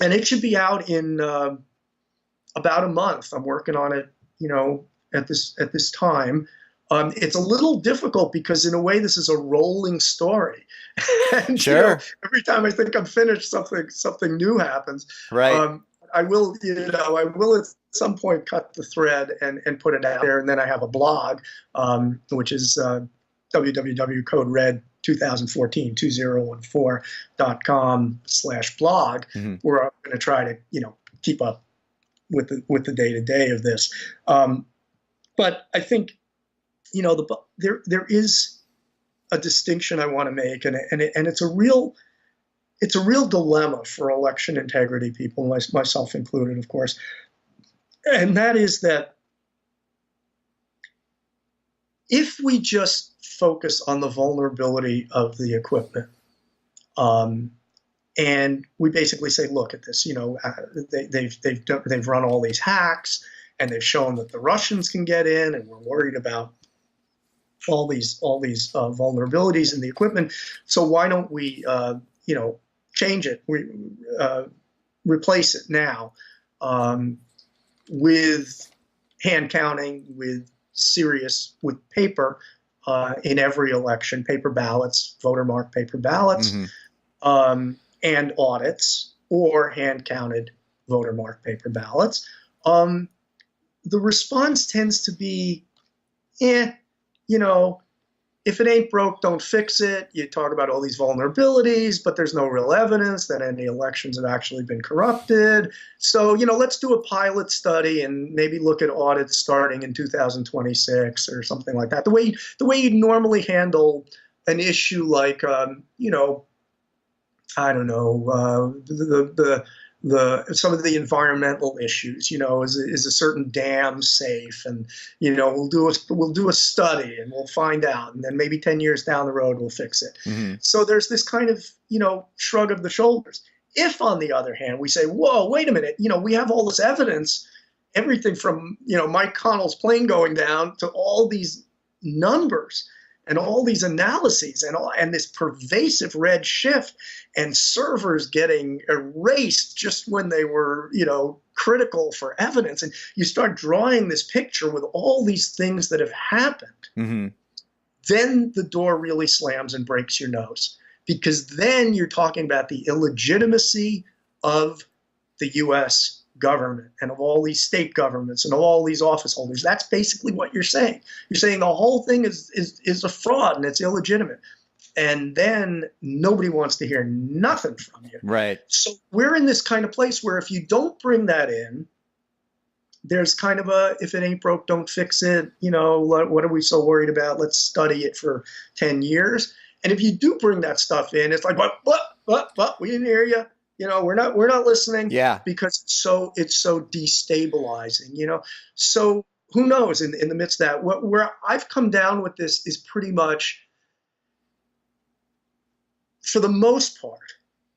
And it should be out in about a month. I'm working on it, at this time. It's a little difficult because in a way this is a rolling story. And, sure. Every time I think I'm finished, something new happens. Right. I will at some point cut the thread and put it out there. And then I have a blog, which is www.codered2014.com/blog, mm-hmm. where I'm going to try to, keep up with the day-to-day of this. But I think, there is a distinction I want to make, and it's a real dilemma for election integrity people, myself included, of course. And that is that if we just focus on the vulnerability of the equipment, and we basically say, look at this, they've run all these hacks, and they've shown that the Russians can get in, and we're worried about all these vulnerabilities in the equipment. So why don't we, change it, replace it now with hand counting, with paper in every election, paper ballots, voter marked paper ballots, mm-hmm. And audits, or hand counted voter marked paper ballots. the response tends to be, you know, if it ain't broke, don't fix it. You talk about all these vulnerabilities, but there's no real evidence that any elections have actually been corrupted. So, let's do a pilot study and maybe look at audits starting in 2026 or something like that. The way you'd normally handle an issue like, I don't know, some of the environmental issues. Is a certain dam safe? And we'll do a study and we'll find out, and then maybe 10 years down the road we'll fix it. Mm-hmm. So there's this kind of shrug of the shoulders. If, on the other hand, we say, whoa, wait a minute, we have all this evidence, everything from Mike Connell's plane going down to all these numbers and all these analyses and this pervasive red shift and servers getting erased just when they were, critical for evidence. And you start drawing this picture with all these things that have happened. Mm-hmm. Then the door really slams and breaks your nose, because then you're talking about the illegitimacy of the U.S. government and of all these state governments and of all these office holders. That's basically what you're saying. You're saying the whole thing is a fraud and it's illegitimate. And then nobody wants to hear nothing from you. Right. So we're in this kind of place where if you don't bring that in, there's kind of a, if it ain't broke, don't fix it. What are we so worried about? Let's study it for 10 years. And if you do bring that stuff in, it's like, what? We didn't hear you. We're not listening. Yeah. Because it's so destabilizing. So who knows? In the midst of that, where I've come down with this is pretty much, for the most part,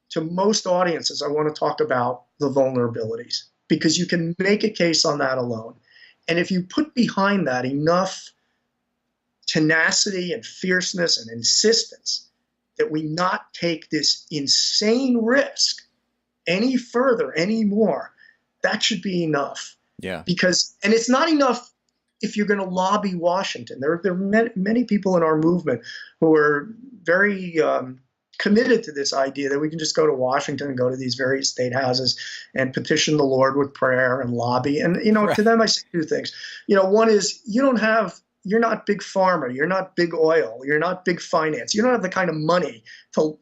to most audiences, I want to talk about the vulnerabilities, because you can make a case on that alone. And if you put behind that enough tenacity and fierceness and insistence that we not take this insane risk any further, anymore, that should be enough. Yeah. And it's not enough if you're going to lobby Washington. There are many people in our movement who are very committed to this idea that we can just go to Washington and go to these various state houses and petition the Lord with prayer and lobby. And, Right. To them I say two things. One is, you're not big pharma, you're not big oil, you're not big finance. You don't have the kind of money to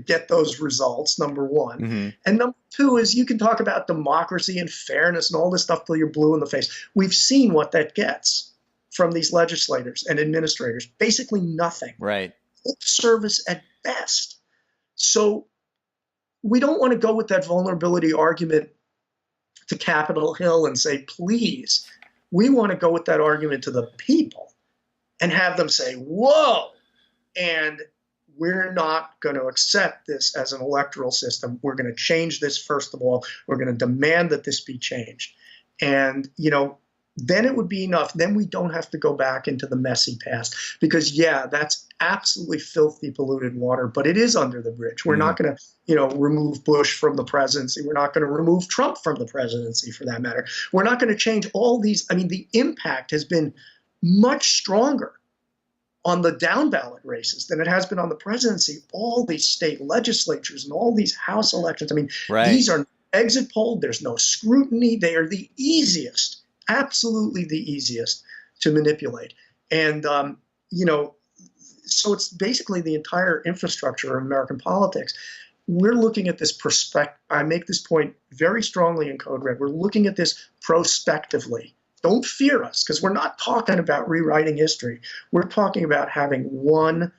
get those results, number one. Mm-hmm. And number two is, you can talk about democracy and fairness and all this stuff till you're blue in the face. We've seen what that gets from these legislators and administrators. Basically nothing. Right. Lip service at best. So we don't want to go with that vulnerability argument to Capitol Hill and say, please. We want to go with that argument to the people and have them say, whoa, and we're not going to accept this as an electoral system. We're going to change this, first of all. We're going to demand that this be changed. And, then it would be enough. Then we don't have to go back into the messy past, because, yeah, that's absolutely filthy, polluted water, but it is under the bridge. We're not going to, remove Bush from the presidency. We're not going to remove Trump from the presidency, for that matter. We're not going to change all these. I mean, the impact has been much stronger on the down ballot races than it has been on the presidency. All these state legislatures and all these House elections. I mean, Right. These are exit polled. There's no scrutiny. They are the easiest. Absolutely the easiest to manipulate. And, so it's basically the entire infrastructure of American politics. We're looking at this perspective. I make this point very strongly in Code Red. We're looking at this prospectively. Don't fear us, because we're not talking about rewriting history. We're talking about having one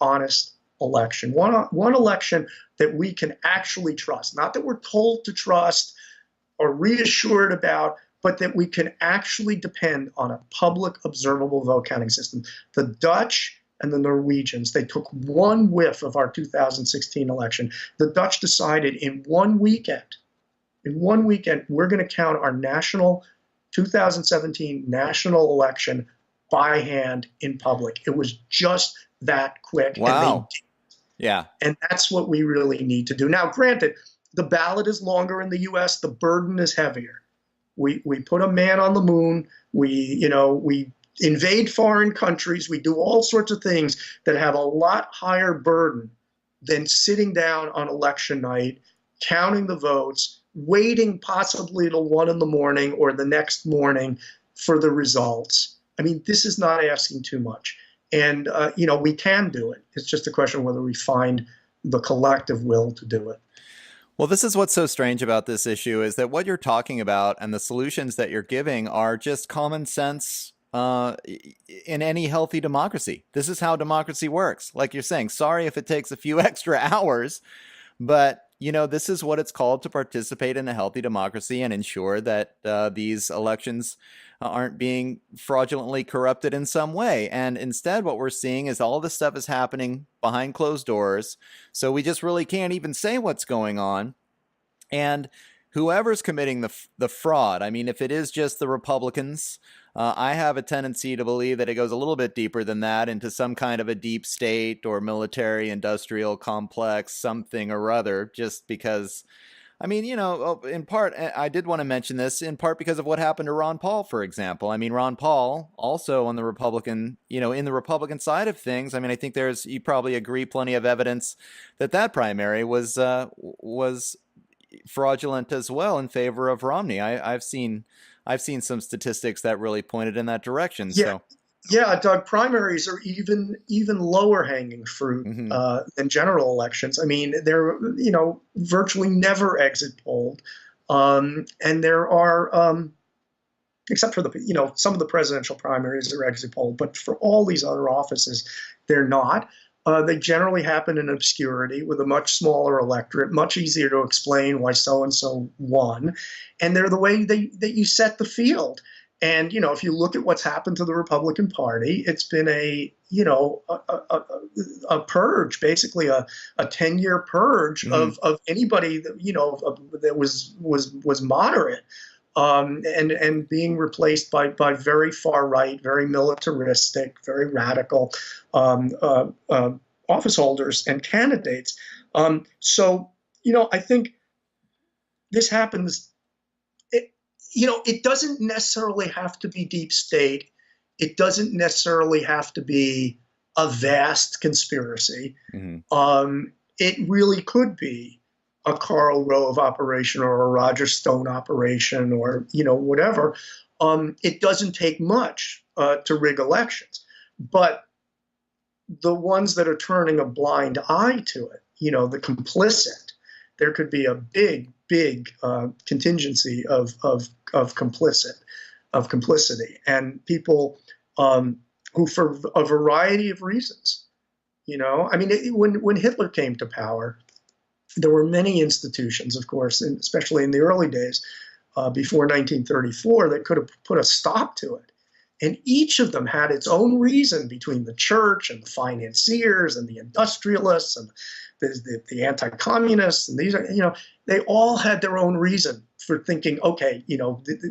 honest election, one election that we can actually trust. Not that we're told to trust or reassured about, but that we can actually depend on a public observable vote counting system. The Dutch and the Norwegians, they took one whiff of our 2016 election. The Dutch decided in one weekend, we're going to count our 2017 national election by hand in public. It was just that quick. Wow. And Yeah. And that's what we really need to do. Now, granted, the ballot is longer in the U.S., the burden is heavier. We put a man on the moon. We invade foreign countries. We do all sorts of things that have a lot higher burden than sitting down on election night, counting the votes, waiting possibly till 1 in the morning or the next morning for the results. I mean, this is not asking too much. And, we can do it. It's just a question of whether we find the collective will to do it. Well, this is what's so strange about this issue is that what you're talking about and the solutions that you're giving are just common sense in any healthy democracy. This is how democracy works. Like you're saying, sorry if it takes a few extra hours, but this is what it's called to participate in a healthy democracy and ensure that these elections aren't being fraudulently corrupted in some way. And instead, what we're seeing is all this stuff is happening behind closed doors. So we just really can't even say what's going on. And whoever's committing the fraud, I mean, if it is just the Republicans, I have a tendency to believe that it goes a little bit deeper than that into some kind of a deep state or military industrial complex, something or other, just because, I mean, in part, I did want to mention this in part because of what happened to Ron Paul, for example. I mean, Ron Paul also on the Republican, in the Republican side of things. I mean, I think you probably agree, plenty of evidence that primary was fraudulent as well in favor of Romney. I've seen some statistics that really pointed in that direction. Yeah, So yeah, Doug, primaries are even lower hanging fruit than general elections. I mean, they're virtually never exit polled, and there are except for some of the presidential primaries are exit polled, but for all these other offices, they're not. They generally happen in obscurity with a much smaller electorate, much easier to explain why so-and-so won. And they're the way that you set the field. And, if you look at what's happened to the Republican Party, it's been a purge, basically a 10-year purge of anybody that, that was moderate. And being replaced by very far right, very militaristic, very radical office holders and candidates. So I think this happens. It doesn't necessarily have to be deep state. It doesn't necessarily have to be a vast conspiracy. It really could be a Karl Rove operation or a Roger Stone operation or, whatever. It doesn't take much to rig elections. But the ones that are turning a blind eye to it, the complicit, there could be a big contingency of complicity, and people who, for a variety of reasons, I mean, when Hitler came to power, there were many institutions, of course, and especially in the early days before 1934, that could have put a stop to it. And each of them had its own reason, between the church and the financiers and the industrialists and the anti-communists. And these are, they all had their own reason for thinking, okay,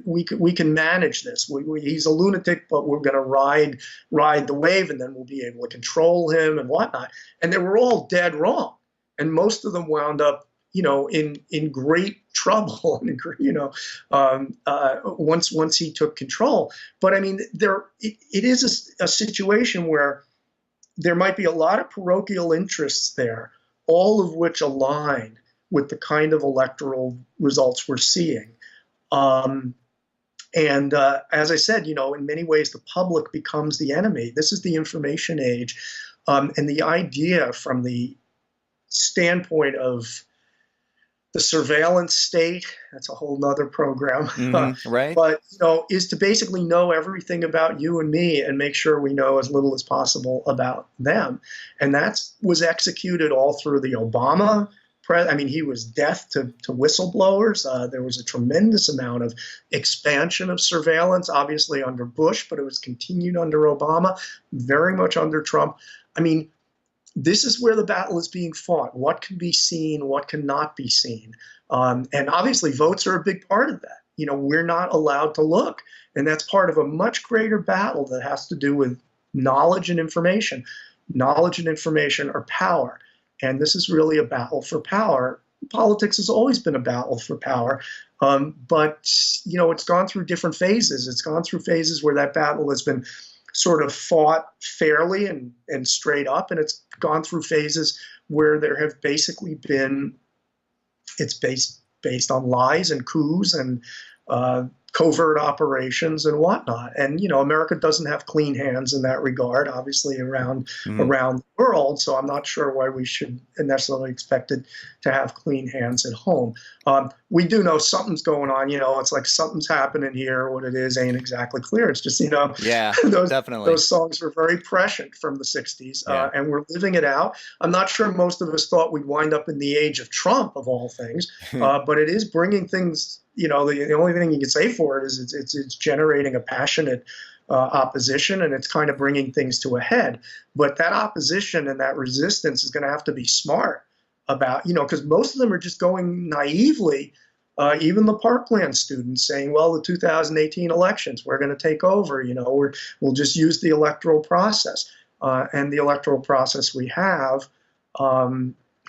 we can manage this. He's a lunatic, but we're going to ride the wave, and then we'll be able to control him and whatnot. And they were all dead wrong. And most of them wound up, in great trouble, once he took control. But I mean, it is a situation where there might be a lot of parochial interests there, all of which align with the kind of electoral results we're seeing. And as I said, in many ways, the public becomes the enemy. This is the information age. And the idea from the standpoint of the surveillance state, that's a whole nother program, right? But, is to basically know everything about you and me and make sure we know as little as possible about them. And that was executed all through the Obama. He was deaf to whistleblowers. There was a tremendous amount of expansion of surveillance, obviously under Bush, but it was continued under Obama, very much under Trump. I mean, this is where the battle is being fought. What can be seen? What cannot be seen? And obviously, votes are a big part of that. We're not allowed to look. And that's part of a much greater battle that has to do with knowledge and information. Knowledge and information are power. And this is really a battle for power. Politics has always been a battle for power. But it's gone through different phases. It's gone through phases where that battle has been sort of fought fairly and straight up, and it's gone through phases where there have basically been, it's based on lies and coups and covert operations and whatnot. And America doesn't have clean hands in that regard, obviously around the world. So I'm not sure why we should necessarily expect it to have clean hands at home. We do know something's going on. It's like something's happening here. What it is ain't exactly clear. It's just yeah, definitely. Those songs were very prescient from the '60s, and we're living it out. I'm not sure most of us thought we'd wind up in the age of Trump, of all things, but it is bringing things. The only thing you can say for it is it's generating a passionate opposition, and it's kind of bringing things to a head. But that opposition and that resistance is going to have to be smart about, because most of them are just going naively. Even the Parkland students saying, well, the 2018 elections, we're going to take over, we'll just use the electoral process. And the electoral process we have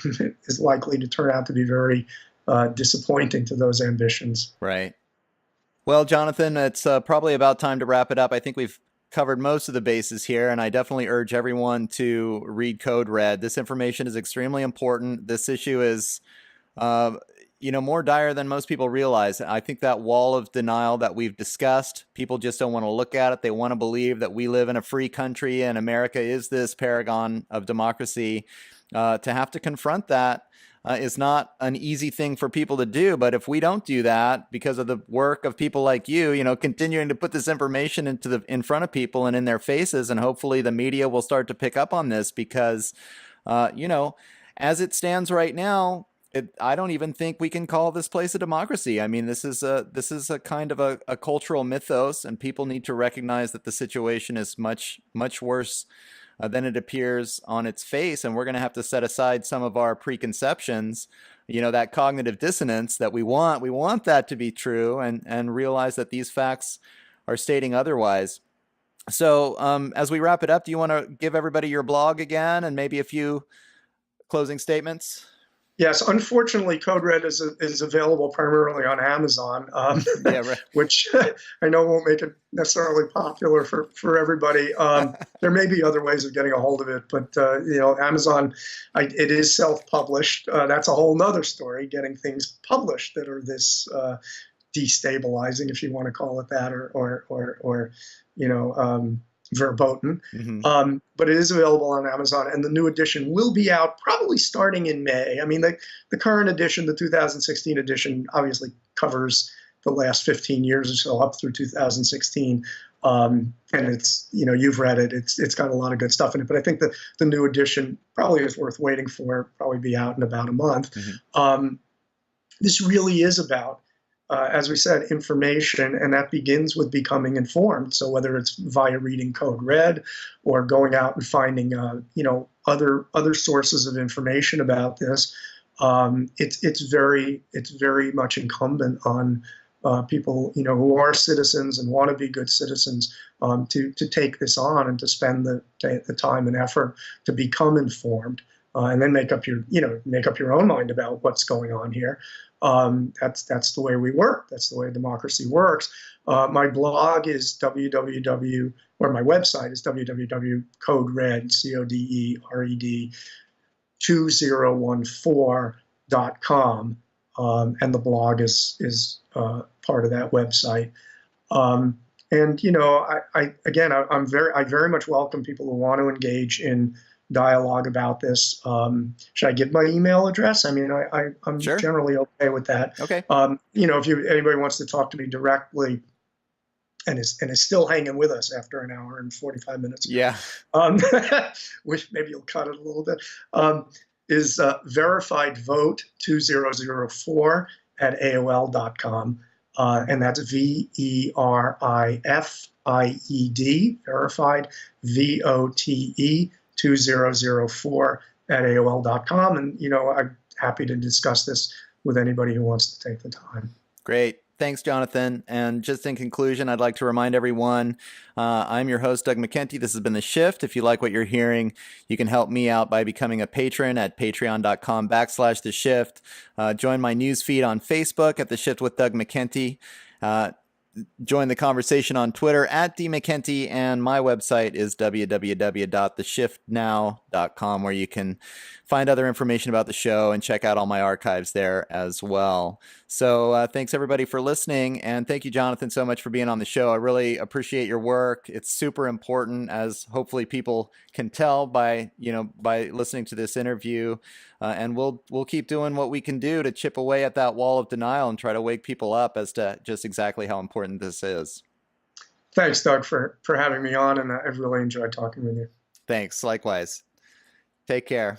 is likely to turn out to be very disappointing to those ambitions. Right. Well, Jonathan, it's probably about time to wrap it up. I think we've covered most of the bases here, and I definitely urge everyone to read Code Red. This information is extremely important. This issue is, more dire than most people realize. I think that wall of denial that we've discussed, people just don't want to look at it. They want to believe that we live in a free country and America is this paragon of democracy. To have to confront that is not an easy thing for people to do. But if we don't do that because of the work of people like you, continuing to put this information in front of people and in their faces, and hopefully the media will start to pick up on this because, as it stands right now, I don't even think we can call this place a democracy. I mean, this is a kind of a cultural mythos, and people need to recognize that the situation is much, much worse than it appears on its face. And we're going to have to set aside some of our preconceptions, that cognitive dissonance that we want that to be true, and realize that these facts are stating otherwise. So as we wrap it up, do you want to give everybody your blog again and maybe a few closing statements? Yes, unfortunately, Code Red is available primarily on Amazon, which I know won't make it necessarily popular for everybody. There may be other ways of getting a hold of it, but Amazon, it is self-published. That's a whole nother story, getting things published that are this destabilizing, if you want to call it that, or verboten. But it is available on Amazon, and the new edition will be out probably starting in May. I mean, the current edition, the 2016 edition, obviously covers the last 15 years or so up through 2016. And it's, you've read it. It's got a lot of good stuff in it. But I think the new edition probably is worth waiting for. Probably be out in about a month. This really is about, as we said, information, and that begins with becoming informed. So whether it's via reading Code Red or going out and finding, other sources of information about this, it's very much incumbent on people, who are citizens and want to be good citizens, to take this on and to spend the time and effort to become informed, and then make up your own mind about what's going on here. That's the way we work. That's the way democracy works. My blog is my website is www.codered, CODERED 2014.com, and the blog is part of that website. I very much welcome people who want to engage in dialogue about this. Should I give my email address? I mean, I'm Sure. Generally okay with that. Okay. If anybody wants to talk to me directly and is still hanging with us after an hour and 45 minutes. Yeah. Which maybe you'll cut it a little bit, is verified vote 2004 at AOL.com. And that's VERIFIED, verified, VOTE 2004 at AOL.com. And, I'm happy to discuss this with anybody who wants to take the time. Great. Thanks, Jonathan. And just in conclusion, I'd like to remind everyone, I'm your host, Doug McKenty. This has been The Shift. If you like what you're hearing, you can help me out by becoming a patron at patreon.com/The Shift. Join my news feed on Facebook at The Shift with Doug McKenty. Join the conversation on Twitter at DMcKenty, and my website is www.theshiftnow.com, where you can find other information about the show and check out all my archives there as well. So thanks everybody for listening, and thank you, Jonathan, so much for being on the show. I really appreciate your work. It's super important, as hopefully people can tell by listening to this interview. And we'll keep doing what we can do to chip away at that wall of denial and try to wake people up as to just exactly how important this is. Thanks, Doug, for having me on, and I've really enjoyed talking with you. Thanks. Likewise. Take care.